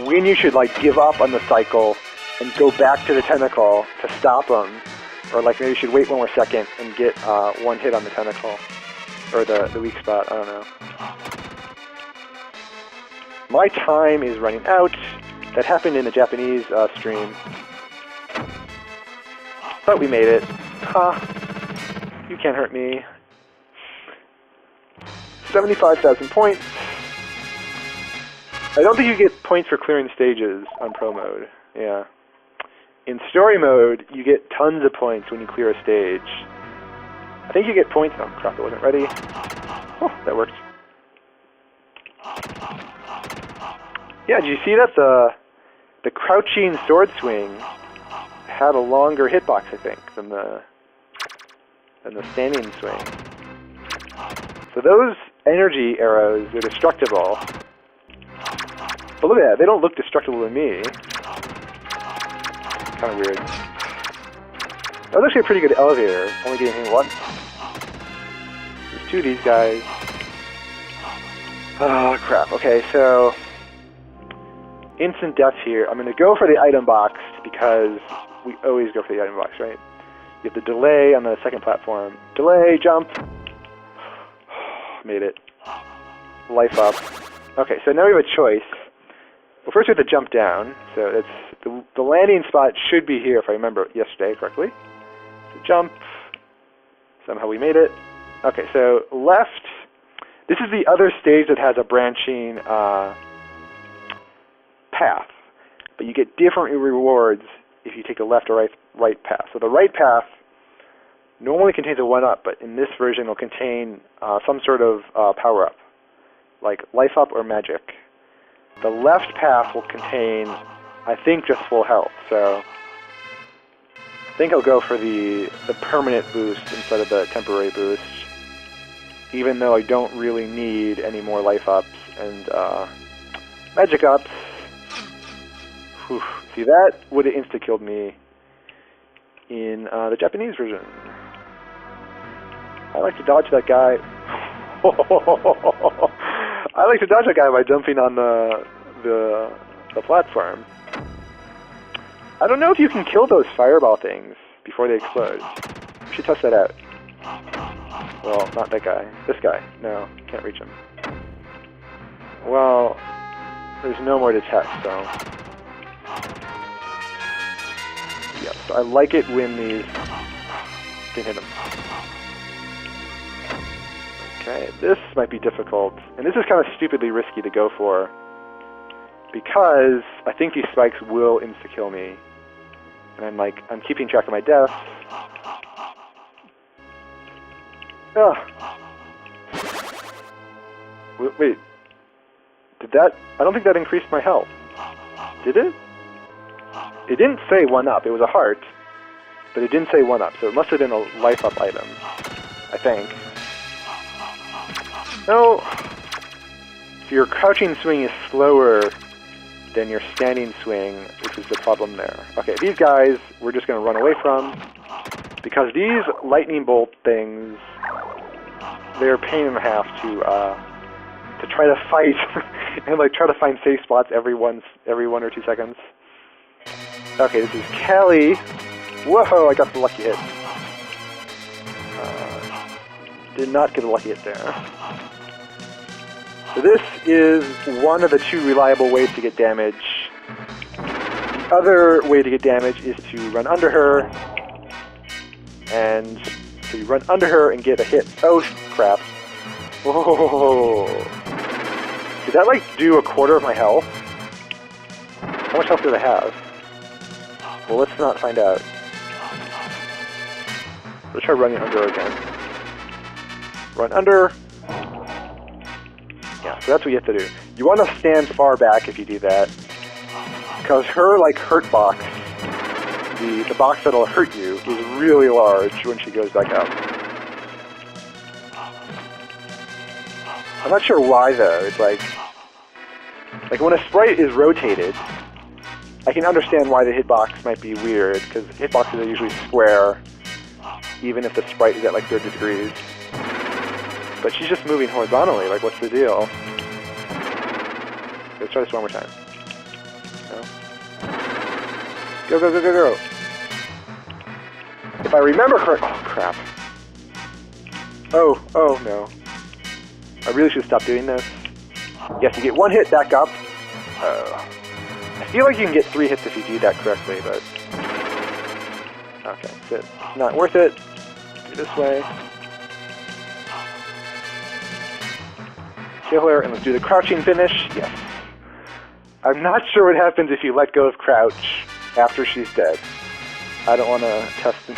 when you should, like, give up on the cycle and go back to the tentacle to stop them. Or, like, maybe you should wait one more second and get one hit on the tentacle. Or the weak spot, I don't know. My time is running out. That happened in the Japanese stream. But we made it. Ha! You can't hurt me. 75,000 points. I don't think you get points for clearing stages on Pro mode. Yeah. In Story mode, you get tons of points when you clear a stage. I think you get points... Oh, crap, it wasn't ready. Oh, that worked. Yeah, did you see that? The crouching sword swing had a longer hitbox, I think, than the standing swing. So those energy arrows are destructible. But look at that, they don't look destructible to me. Kind of weird. That was actually a pretty good elevator, only getting hit once. There's two of these guys. Oh, crap. Okay, so... instant death here. I'm going to go for the item box because we always go for the item box, right? You have the delay on the second platform. Delay, jump. Made it. Life up. Okay, so now we have a choice. Well, first we have to jump down. So it's the landing spot should be here if I remember yesterday correctly. So jump. Somehow we made it. Okay, so left. This is the other stage that has a branching path, but you get different rewards if you take a left or right path. So the right path normally contains a 1-up, but in this version will contain some sort of power-up, like life up or magic. The left path will contain, I think, just full health. So I think I'll go for the permanent boost instead of the temporary boost, even though I don't really need any more life ups and magic ups. Whew. See, that would have insta-killed me in the Japanese version. I like to dodge that guy. I like to dodge that guy by jumping on the platform. I don't know if you can kill those fireball things before they explode. We should test that out. Well, not that guy. This guy. No, can't reach him. Well, there's no more to test, so... yeah, so I like it when these... didn't hit him. Okay, this might be difficult. And this is kind of stupidly risky to go for, because I think these spikes will insta-kill me. And I'm keeping track of my deaths. Ugh. Wait. Did that... I don't think that increased my health. Did it? It didn't say 1-up. It was a heart. But it didn't say 1-up. So it must have been a life-up item. I think. No. So your crouching swing is slower than your standing swing, which is the problem there. Okay, these guys we're just going to run away from, because these lightning bolt things, they're a pain in the half to try to fight and try to find safe spots every 1 or 2 seconds. Okay, this is Kelly. Whoa, I got the lucky hit. Did not get a lucky hit there. So this is one of the 2 reliable ways to get damage. The other way to get damage is to run under her. And so you run under her and get a hit. Oh, crap. Whoa. Did that, do a quarter of my health? How much health did I have? Well, let's not find out. Let's try running under her again. Run under. Yeah, so that's what you have to do. You want to stand far back if you do that, because her, hurt box, the box that'll hurt you, is really large when she goes back up. I'm not sure why, though. It's like when a sprite is rotated, I can understand why the hitbox might be weird, because hitboxes are usually square, even if the sprite is at 30 degrees. But she's just moving horizontally, what's the deal? Let's try this one more time. No? Go, go, go, go, go! If I remember correctly... Oh, crap. Oh, no. I really should stop doing this. Yes, you get 1 hit, back up. I feel like you can get 3 hits if you do that correctly, but... Okay, so it's not worth it. Do this way. Kill her, and let's do the crouching finish. Yes. I'm not sure what happens if you let go of crouch after she's dead. I don't want to test it.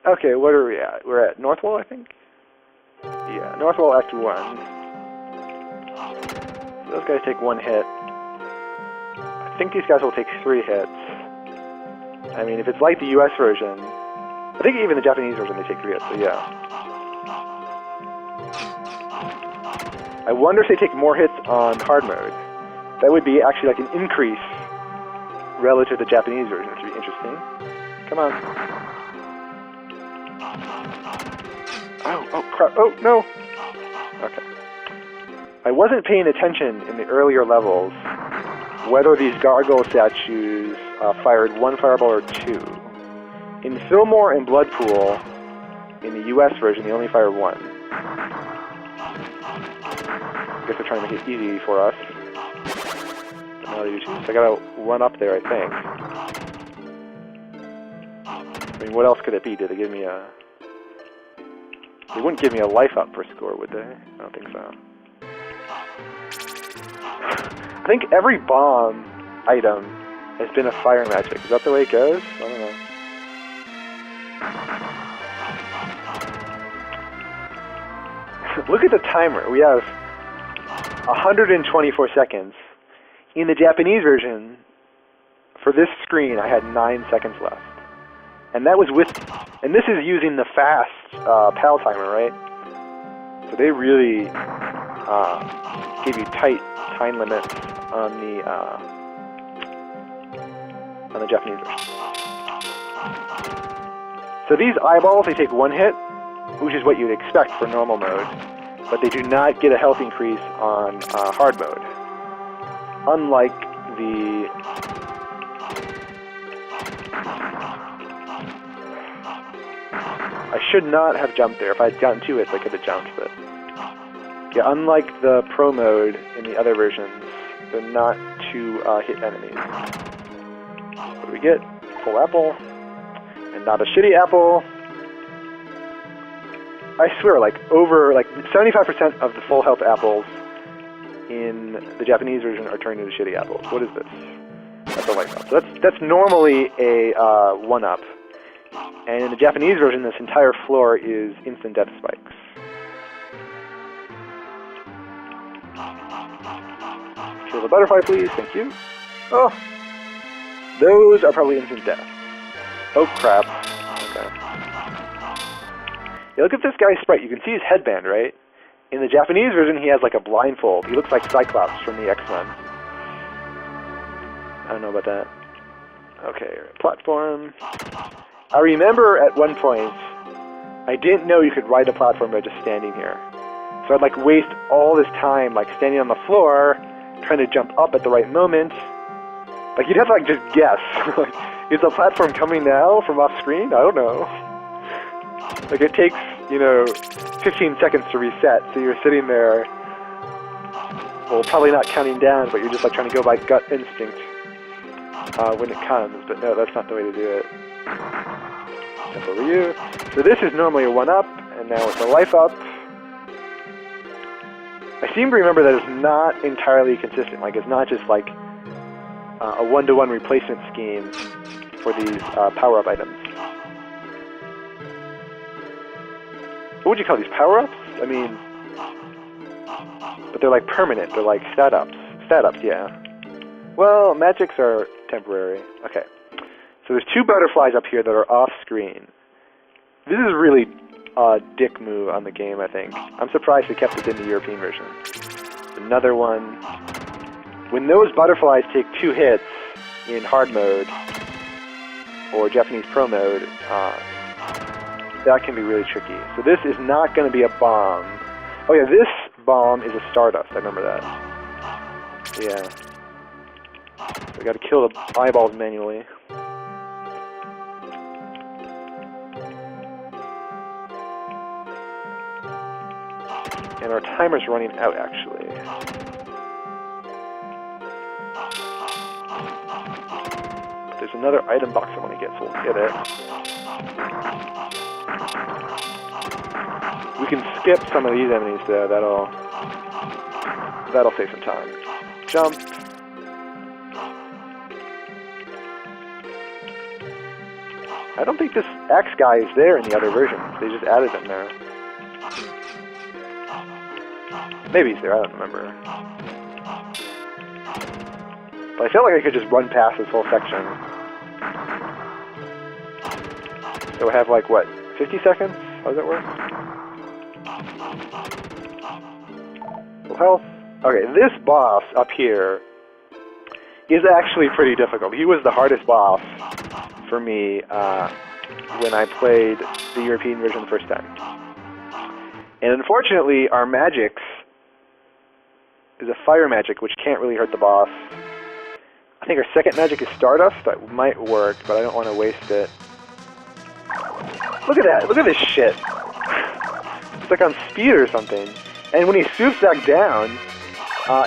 Okay, what are we at? We're at North Wall, I think? Yeah, North Wall Act 1. Those guys take 1 hit. I think these guys will take 3 hits. I mean, if it's like the US version, I think even the Japanese version they take 3 hits, so yeah. I wonder if they take more hits on hard mode. That would be actually like an increase relative to the Japanese version, which would be interesting. Come on. Oh, crap. Oh, no! Okay. I wasn't paying attention in the earlier levels whether these gargoyle statues fired 1 fireball or 2. In Fillmore and Bloodpool, in the US version, they only fire 1. I guess they're trying to make it easy for us. But now they do 2, so I gotta run up there, I think. I mean, what else could it be? Did they give me a... They wouldn't give me a life up per score, would they? I don't think so. I think every bomb item has been a fire magic. Is that the way it goes? I don't know. Look at the timer. We have 124 seconds. In the Japanese version, for this screen, I had 9 seconds left. And that was with... And this is using the fast PAL timer, right? So they really give you tight time limits on the Japanese version. So these eyeballs, they take 1 hit, which is what you'd expect for normal mode, but they do not get a health increase on hard mode. Unlike the... I should not have jumped there. If I had gotten 2 hits, I could have jumped, but... Yeah, unlike the Pro mode in the other versions, they're not 2-hit enemies. What do we get? Full apple. And not a shitty apple. I swear, like, over, like, 75% of the full health apples in the Japanese version are turned into shitty apples. What is this? That's a life up. So that's normally a 1-up. And in the Japanese version, this entire floor is instant death spikes. Kill the butterfly, please. Thank you. Oh! Those are probably instant death. Oh, crap. Okay. Yeah, look at this guy's sprite. You can see his headband, right? In the Japanese version, he has like a blindfold. He looks like Cyclops from the X-Men. I don't know about that. Okay, platform. I remember at one point, I didn't know you could ride a platform by just standing here. So I'd like waste all this time like standing on the floor, trying to jump up at the right moment. Like you'd have to like just guess. Is the platform coming now from off screen? I don't know. Like it takes, 15 seconds to reset, so you're sitting there, well, probably not counting down, but you're just like trying to go by gut instinct when it comes. But no, that's not the way to do it. Jump over you. So this is normally a 1-up, and now it's a life up. I seem to remember that it's not entirely consistent. Like it's not just like a 1-to-1 replacement scheme for these power-up items. What would you call these, power-ups? I mean, but they're like permanent. They're like stat-ups. Stat-ups, yeah. Well, magics are temporary. Okay. So there's 2 butterflies up here that are off-screen. This is really a dick move on the game, I think. I'm surprised they kept it in the European version. Another one. When those butterflies take 2 hits in hard mode, or Japanese Pro mode, that can be really tricky. So this is not going to be a bomb. Oh yeah, this bomb is a stardust. I remember that. Yeah. So I gotta kill the eyeballs manually. And our timer's running out, actually. But there's another item box I want to get, so we'll get it. We can skip some of these enemies, though. That'll save some time. Jump. I don't think this axe guy is there in the other versions. They just added him there. Maybe he's there, I don't remember. But I feel like I could just run past this whole section. So I have like, what, 50 seconds? How does that work? Full health. Okay, this boss up here is actually pretty difficult. He was the hardest boss for me when I played the European version the first time. And unfortunately, our magics is a fire magic, which can't really hurt the boss. I think our second magic is Stardust. That might work, but I don't want to waste it. Look at that. Look at this shit. It's like on speed or something. And when he swoops back down,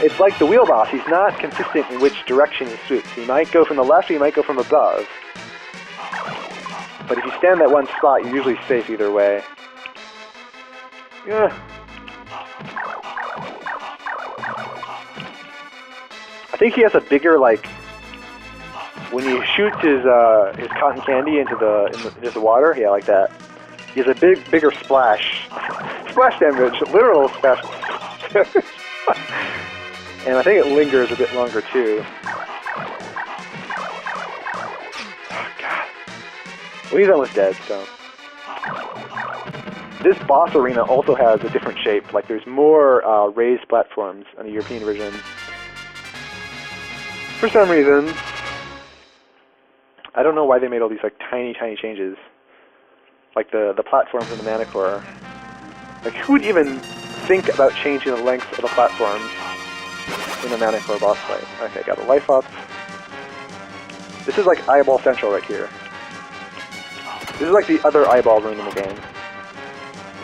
it's like the wheel boss. He's not consistent in which direction he swoops. He might go from the left or he might go from above. But if you stand that one spot, you're usually safe either way. Yeah. I think he has a bigger, like, when he shoots his cotton candy into the water, yeah, like that. He has a bigger splash damage, literal splash. And I think it lingers a bit longer too. Oh, God. Well, he's almost dead, so. This boss arena also has a different shape. Like, there's more raised platforms on the European version. For some reason, I don't know why they made all these like tiny changes. Like the platforms in the Manicore. Like, who would even think about changing the length of the platforms in the Manicore boss fight? Okay, got a life up. This is like Eyeball Central right here. This is like the other eyeball room in the game.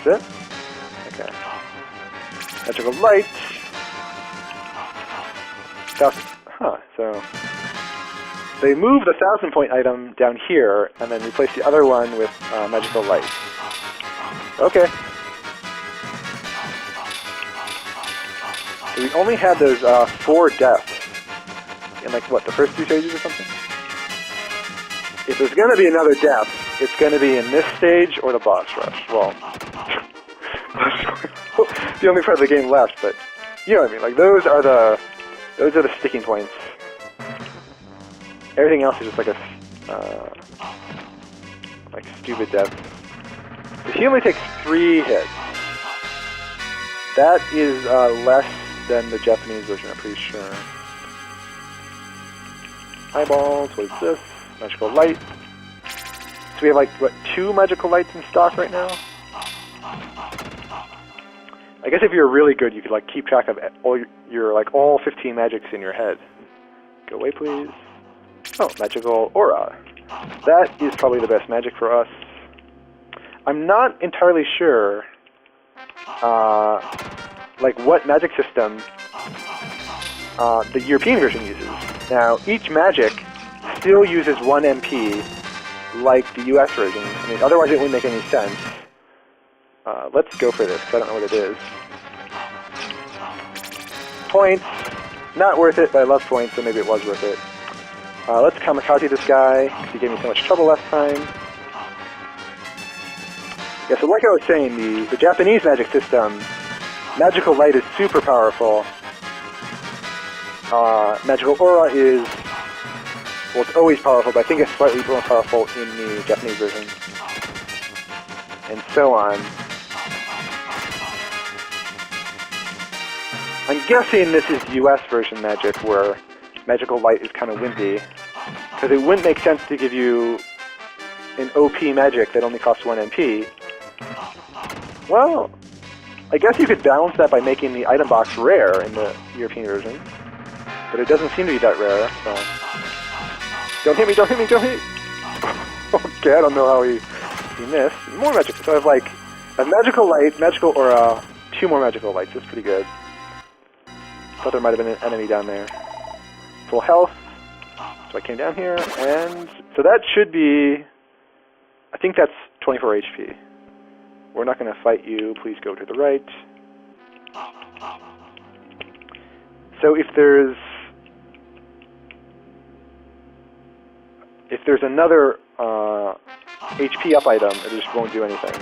Is it? Okay. Magical light. Huh, so they move the 1,000-point item down here and then replace the other one with magical light. Okay. So we only had those 4 deaths in, like, what, the first 2 stages or something? If there's going to be another death, it's going to be in this stage or the boss rush. Well, the only part of the game left, but you know what I mean. Like, those are the sticking points. Everything else is just like a like stupid death. So he only takes 3 hits. That is less than the Japanese version, I'm pretty sure. Eyeballs, what is this? Magical light. So we have like, what, 2 magical lights in stock right now? I guess if you're really good, you could like keep track of all your like all 15 magics in your head. Go away, please. Oh, magical aura. That is probably the best magic for us. I'm not entirely sure, like what magic system the European version uses. Now, each magic still uses 1 MP, like the US version. I mean, otherwise it wouldn't make any sense. Let's go for this, because I don't know what it is. Points. Not worth it, but I love points, so maybe it was worth it. Let's kamikaze this guy, because he gave me so much trouble last time. Yeah, so like I was saying, the Japanese magic system, magical light is super powerful. Magical aura is, well, it's always powerful, but I think it's slightly more powerful in the Japanese version. And so on. I'm guessing this is US version magic, where magical light is kind of wimpy. Because it wouldn't make sense to give you an OP magic that only costs 1 MP. Well, I guess you could balance that by making the item box rare in the European version, but it doesn't seem to be that rare, so... Don't hit me, don't hit me, don't hit me! Okay, I don't know how he missed. More magic. So I have like a magical light, or 2 more magical lights. That's pretty good. Thought there might have been an enemy down there. Full health. So I came down here, and so that should be... I think that's 24 HP. We're not going to fight you. Please go to the right. So if there's another HP up item, it just won't do anything.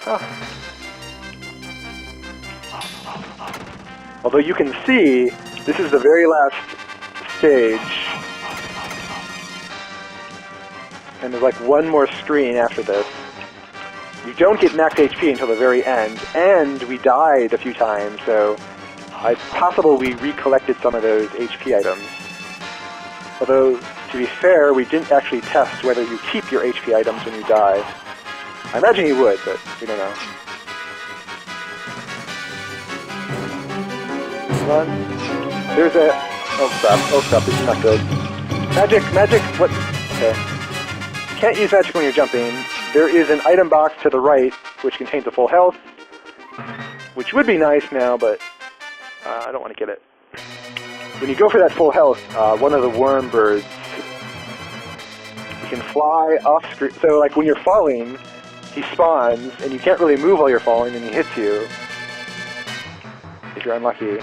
Huh. Although you can see, this is the very last stage, and there's like one more screen after this. You don't get max HP until the very end, and we died a few times, so it's possible we recollected some of those HP items. Although, to be fair, we didn't actually test whether you keep your HP items when you die. I imagine you would, but we don't know. Run. There's a... Oh crap, this is not good. Magic, what? Okay. You can't use magic when you're jumping. There is an item box to the right, which contains a full health, which would be nice now, but I don't want to get it. When you go for that full health, one of the worm birds, you can fly off screen. So, like, when you're falling, he spawns, and you can't really move while you're falling, and he hits you, if you're unlucky.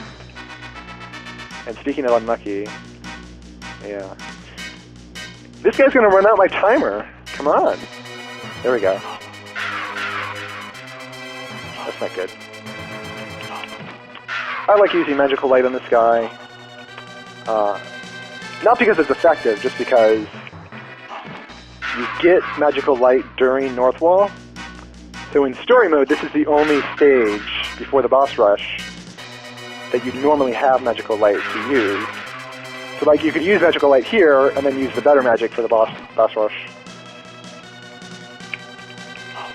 And speaking of unlucky, yeah. This guy's gonna run out my timer. Come on. There we go. That's not good. I like using magical light on this guy. Not because it's effective, just because you get magical light during North Wall. So in story mode, this is the only stage before the boss rush that you normally have magical light to use. So like you could use magical light here and then use the better magic for the boss rush.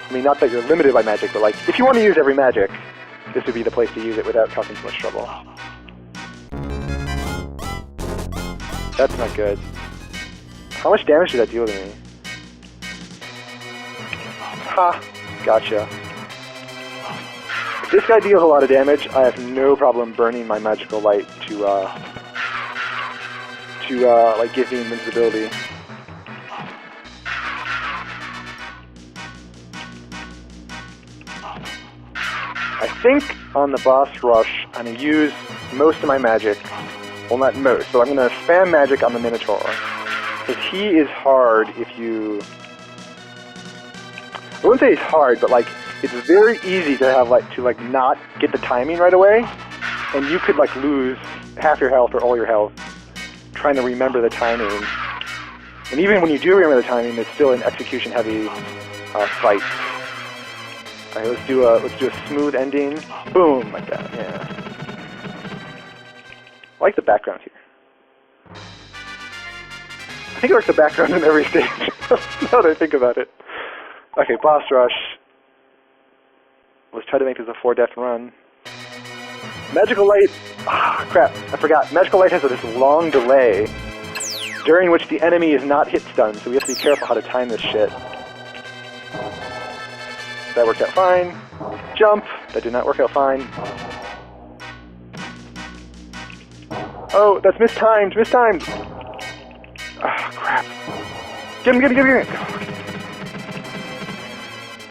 I mean, not that you're limited by magic, but like if you want to use every magic, this would be the place to use it without causing too much trouble. That's not good. How much damage did that deal to me? Ha! Gotcha. If this guy deals a lot of damage, I have no problem burning my magical light to like give me invincibility. I think on the boss rush, I'm going to use most of my magic. Well, not most, so I'm going to spam magic on the Minotaur. Because he is hard if you... I wouldn't say he's hard, but like, it's very easy to have like, not get the timing right away. And you could like lose half your health or all your health trying to remember the timing. And even when you do remember the timing, it's still an execution-heavy fight. Alright, let's do a smooth ending. Boom, like that. Yeah. I like the background here. I think I like the background in every stage. Now that I think about it. Okay, boss rush. Let's try to make this a 4-death run. Magical light. Ah, crap! I forgot. Magical light has this long delay during which the enemy is not hit stunned, so we have to be careful how to time this shit. That worked out fine. Jump. That did not work out fine. Oh, that's mistimed. Mistimed. Ah, crap. Get him, get him, get him, get him.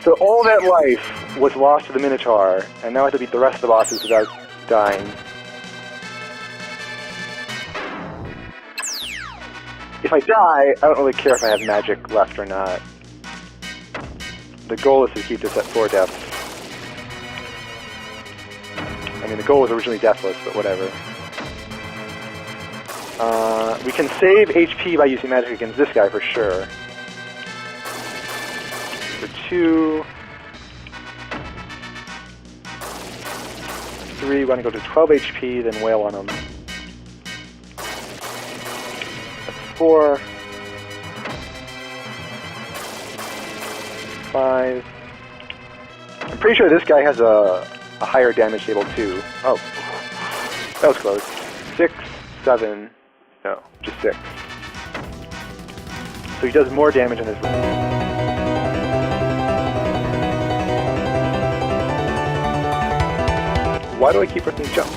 So all that life was lost to the Minotaur, and now I have to beat the rest of the bosses without dying. If I die, I don't really care if I have magic left or not. The goal is to keep this at 4 deaths. I mean, the goal was originally deathless, but whatever. We can save HP by using magic against this guy for sure. So 2... 3, we want to go to 12 HP, then wail on him. That's 4. 5. I'm pretty sure this guy has a higher damage table too. Oh, that was close. 6, 7, no, just 6. So he does more damage in his... Why do I keep pressing jump?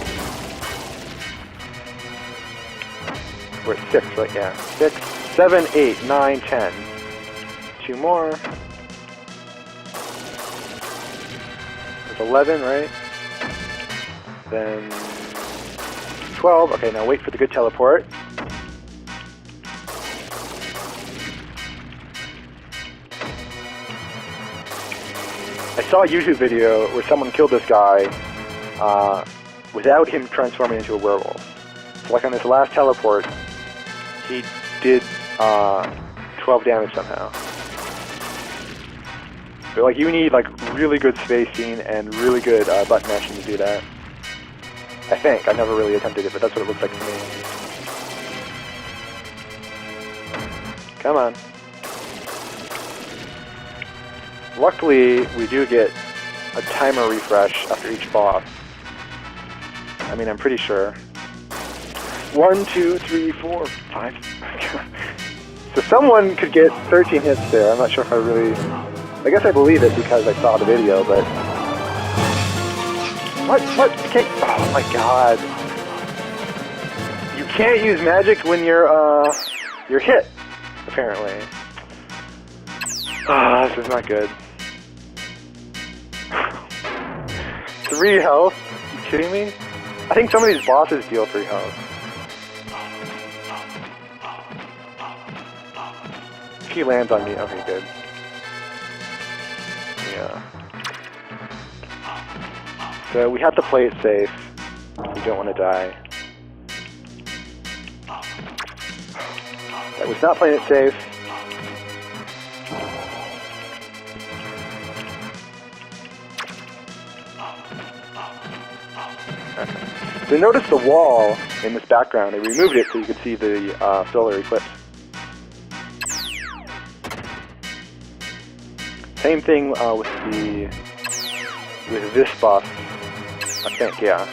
We're at 6, right? Yeah. 6, 7, 8, 9, 10. 2 more. That's 11, right? Then 12. Okay, now wait for the good teleport. I saw a YouTube video where someone killed this guy without him transforming into a werewolf. So like on this last teleport, he did 12 damage somehow. But like you need like really good spacing and really good button mashing to do that. I think. I never really attempted it, but that's what it looks like to me. Come on. Luckily, we do get a timer refresh after each boss. I mean, I'm pretty sure. 1, 2, 3, 4, 5. So someone could get 13 hits there. I'm not sure if I really... I guess I believe it because I saw the video, but... What? Okay. Oh my god. You can't use magic when you're hit, apparently. Ah, this is not good. 3 health? Are you kidding me? I think some of these bosses deal 3 health. If he lands on me, okay, good. Yeah. So we have to play it safe. We don't want to die. That was not playing it safe. Okay. So notice the wall in this background. I removed it so you could see the solar eclipse. Same thing with this boss. I think, yeah.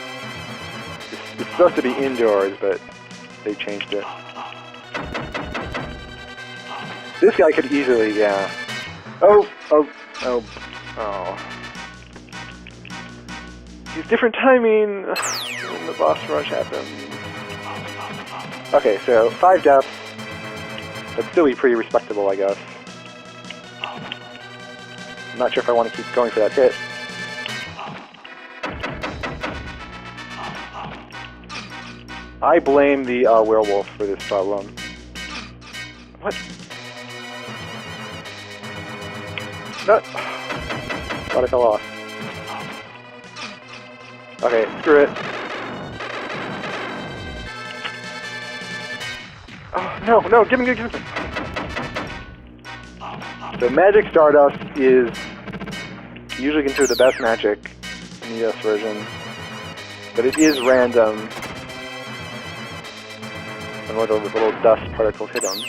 It's supposed to be indoors, but they changed it. This guy could easily, yeah. Oh. It's different timing when the boss rush happens. Okay, so 5 deaths. That'd still be pretty respectable, I guess. I'm not sure if I want to keep going for that hit. I blame the werewolf for this problem. What? No. Thought I fell off. Okay, screw it. Oh, no, give me. So Magic Stardust is usually considered the best magic in the US version, but it is random and what the little dust particles hit him.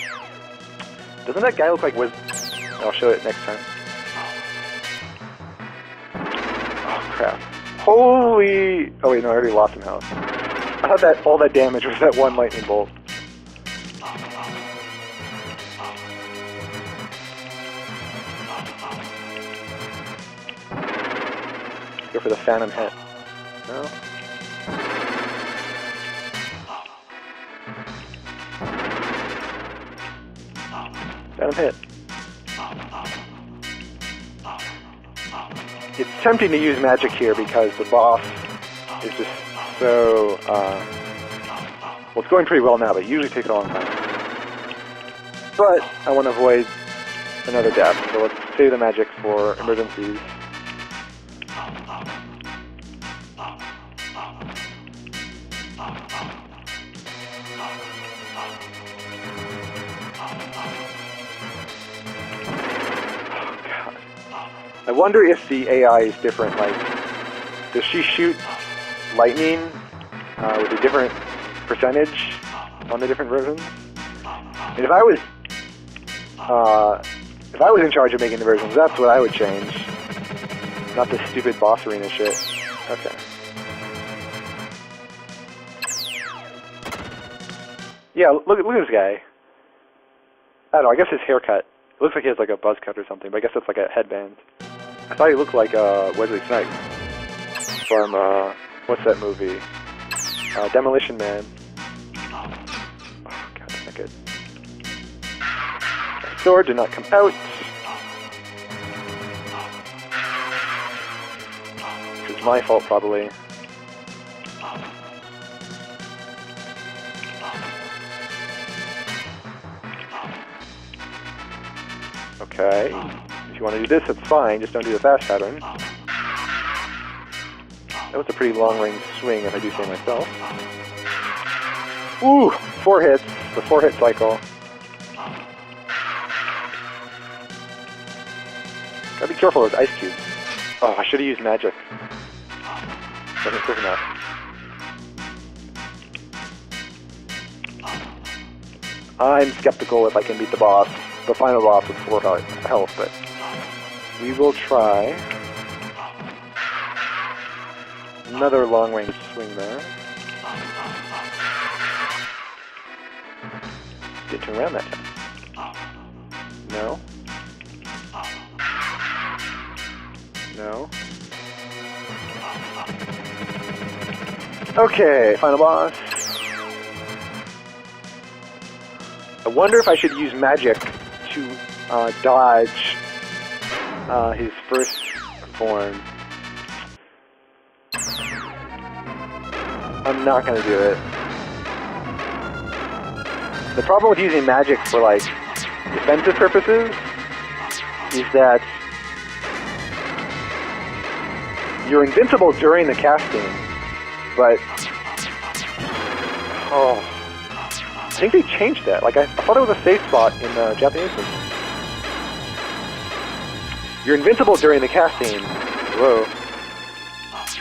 Doesn't that guy look like Wiz? I'll show it next time. Oh crap. Holy... Oh wait, no, I already lost some health. I thought that all that damage was that one lightning bolt. Go for the phantom hit. No? Phantom hit. It's tempting to use magic here because the boss is just so... well, it's going pretty well now, but it usually takes a long time. But I want to avoid another death, so let's save the magic for emergencies. I wonder if the AI is different, like, does she shoot lightning with a different percentage on the different versions? And if I was in charge of making the versions, that's what I would change. Not the stupid boss arena shit. Okay. Yeah, look at this guy. I don't know, I guess his haircut. It looks like he has like a buzz cut or something, but I guess that's like a headband. I thought he looked like Wesley Snipes from, what's that movie? Demolition Man. Oh, God, that's not good. My sword did not come out. It's my fault, probably. Okay. If you want to do this, that's fine. Just don't do the fast pattern. That was a pretty long-range swing, if I do say myself. Ooh! 4 hits. The 4-hit cycle. Gotta be careful with those ice cubes. Oh, I should have used magic. Wasn't quick enough. I'm skeptical if I can beat the boss. The final boss with 4 health, but we will try. Another long-range swing there. Didn't turn around that time. No. No. Okay, final boss. I wonder if I should use magic to dodge his first form. I'm not going to do it. The problem with using magic for, like, defensive purposes is that you're invincible during the casting, but... Oh... I think they changed that. Like, I thought it was a safe spot in the Japanese system. You're invincible during the casting. Whoa.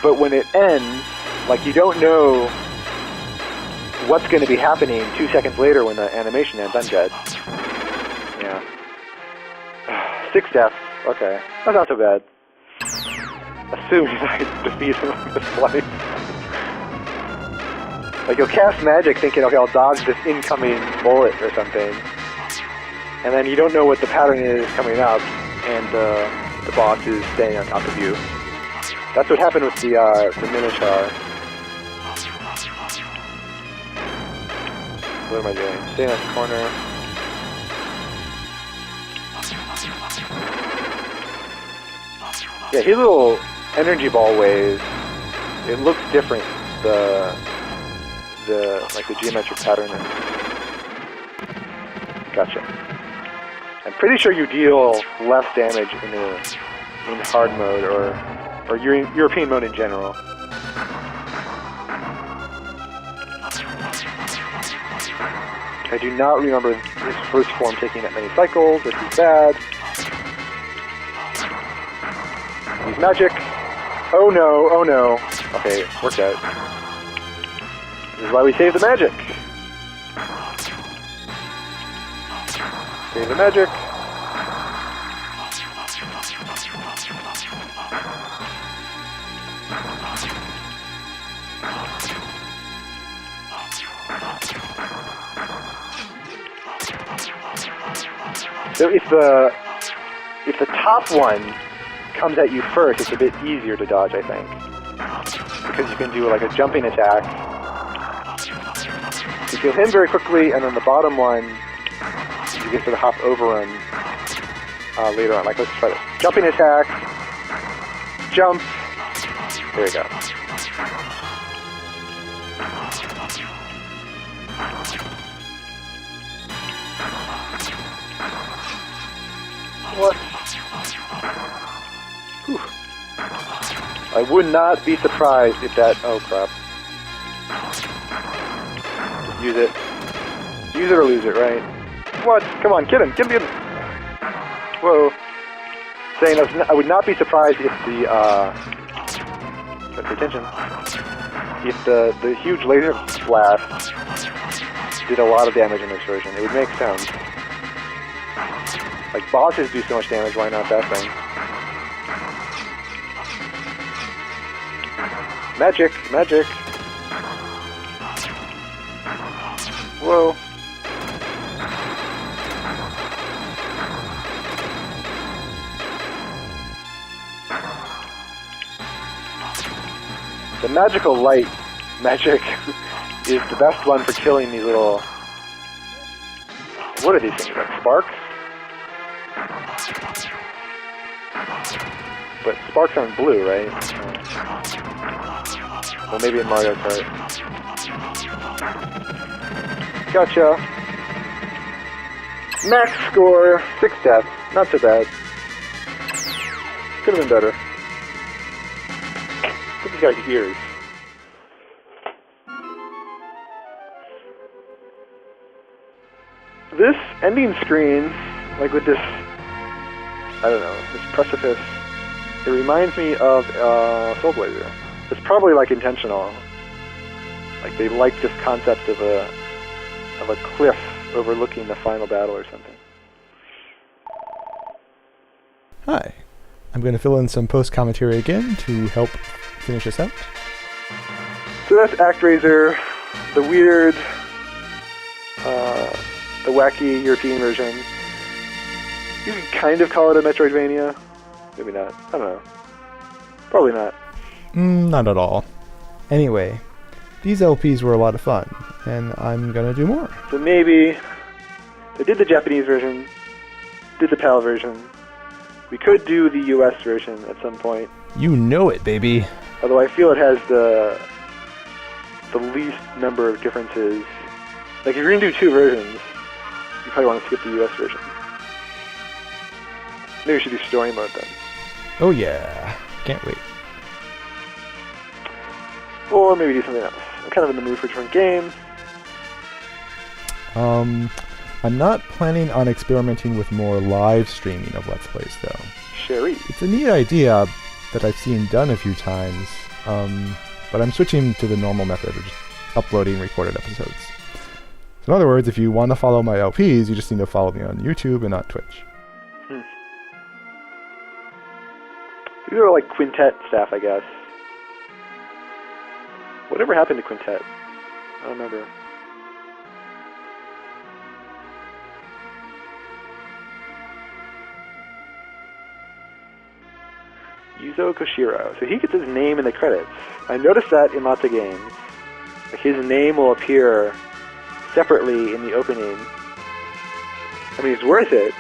But when it ends, like, you don't know what's going to be happening 2 seconds later when the animation ends. I'm dead. Yeah. 6 deaths. Okay. That's not so bad. Assuming I defeat him with this life. Like, you'll cast magic thinking, okay, I'll dodge this incoming bullet or something. And then you don't know what the pattern is coming up, and the boss is staying on top of you. That's what happened with the Minotaur. What am I doing? Staying at the corner. Yeah, his little energy ball wave, it looks different, the geometric pattern. Gotcha. I'm pretty sure you deal less damage in hard mode or European mode in general. I do not remember his first form taking that many cycles, which is bad. Use magic. Oh no, oh no. Okay, worked out. This is why we save the magic. Save the magic. So if the top one comes at you first, it's a bit easier to dodge, I think. Because you can do like a jumping attack. You kill him very quickly, and then the bottom one, you can sort of hop overrun later on. Like, let's try this. Jumping attack. Jump. There we go. What? Whew. I would not be surprised if that... Oh, crap. Use it. Use it or lose it, right? What? Come on, get him! Get him! Whoa. Saying I would not be surprised if the... Pay attention. If the huge laser blast did a lot of damage in this version. It would make sense. Like, bosses do so much damage, why not that thing? Magic! Magic! Whoa. The magical light magic is the best one for killing these little... What are these things, like sparks? But sparks aren't blue, right? Well, maybe in Mario Kart. Gotcha! Max score, 6 deaths. Not so bad. Could have been better. He's got ears. This ending screen, like with this, I don't know, this precipice, it reminds me of Soul Blazer. It's probably like intentional. Like they like this concept of a cliff overlooking the final battle or something. Hi. I'm going to fill in some post-commentary again to help finish us out. So that's Actraiser, the weird, the wacky European version. You could kind of call it a Metroidvania. Maybe not. I don't know. Probably not. Not at all. Anyway, these LPs were a lot of fun, and I'm going to do more. So maybe they did the Japanese version, did the PAL version. We could do the US version at some point. You know it, baby. Although I feel it has the least number of differences. Like if you're going to do 2 versions, you probably want to skip the US version. Maybe we should do story mode then. Oh yeah. Can't wait. Or maybe do something else. I'm kind of in the mood for different games. I'm not planning on experimenting with more live streaming of Let's Plays, though. Sherry. It's a neat idea that I've seen done a few times, but I'm switching to the normal method of just uploading recorded episodes. So in other words, if you want to follow my LPs, you just need to follow me on YouTube and not Twitch. These are like Quintet staff, I guess. Whatever happened to Quintet? I don't remember. Yuzo Koshiro. So he gets his name in the credits. I noticed that in lots of games. Like his name will appear separately in the opening. I mean, it's worth it.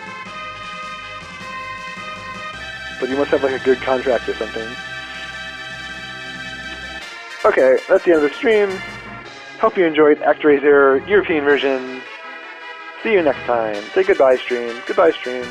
But you must have like a good contract or something. Okay, that's the end of the stream. Hope you enjoyed Actraiser European version. See you next time. Say goodbye, stream. Goodbye, stream.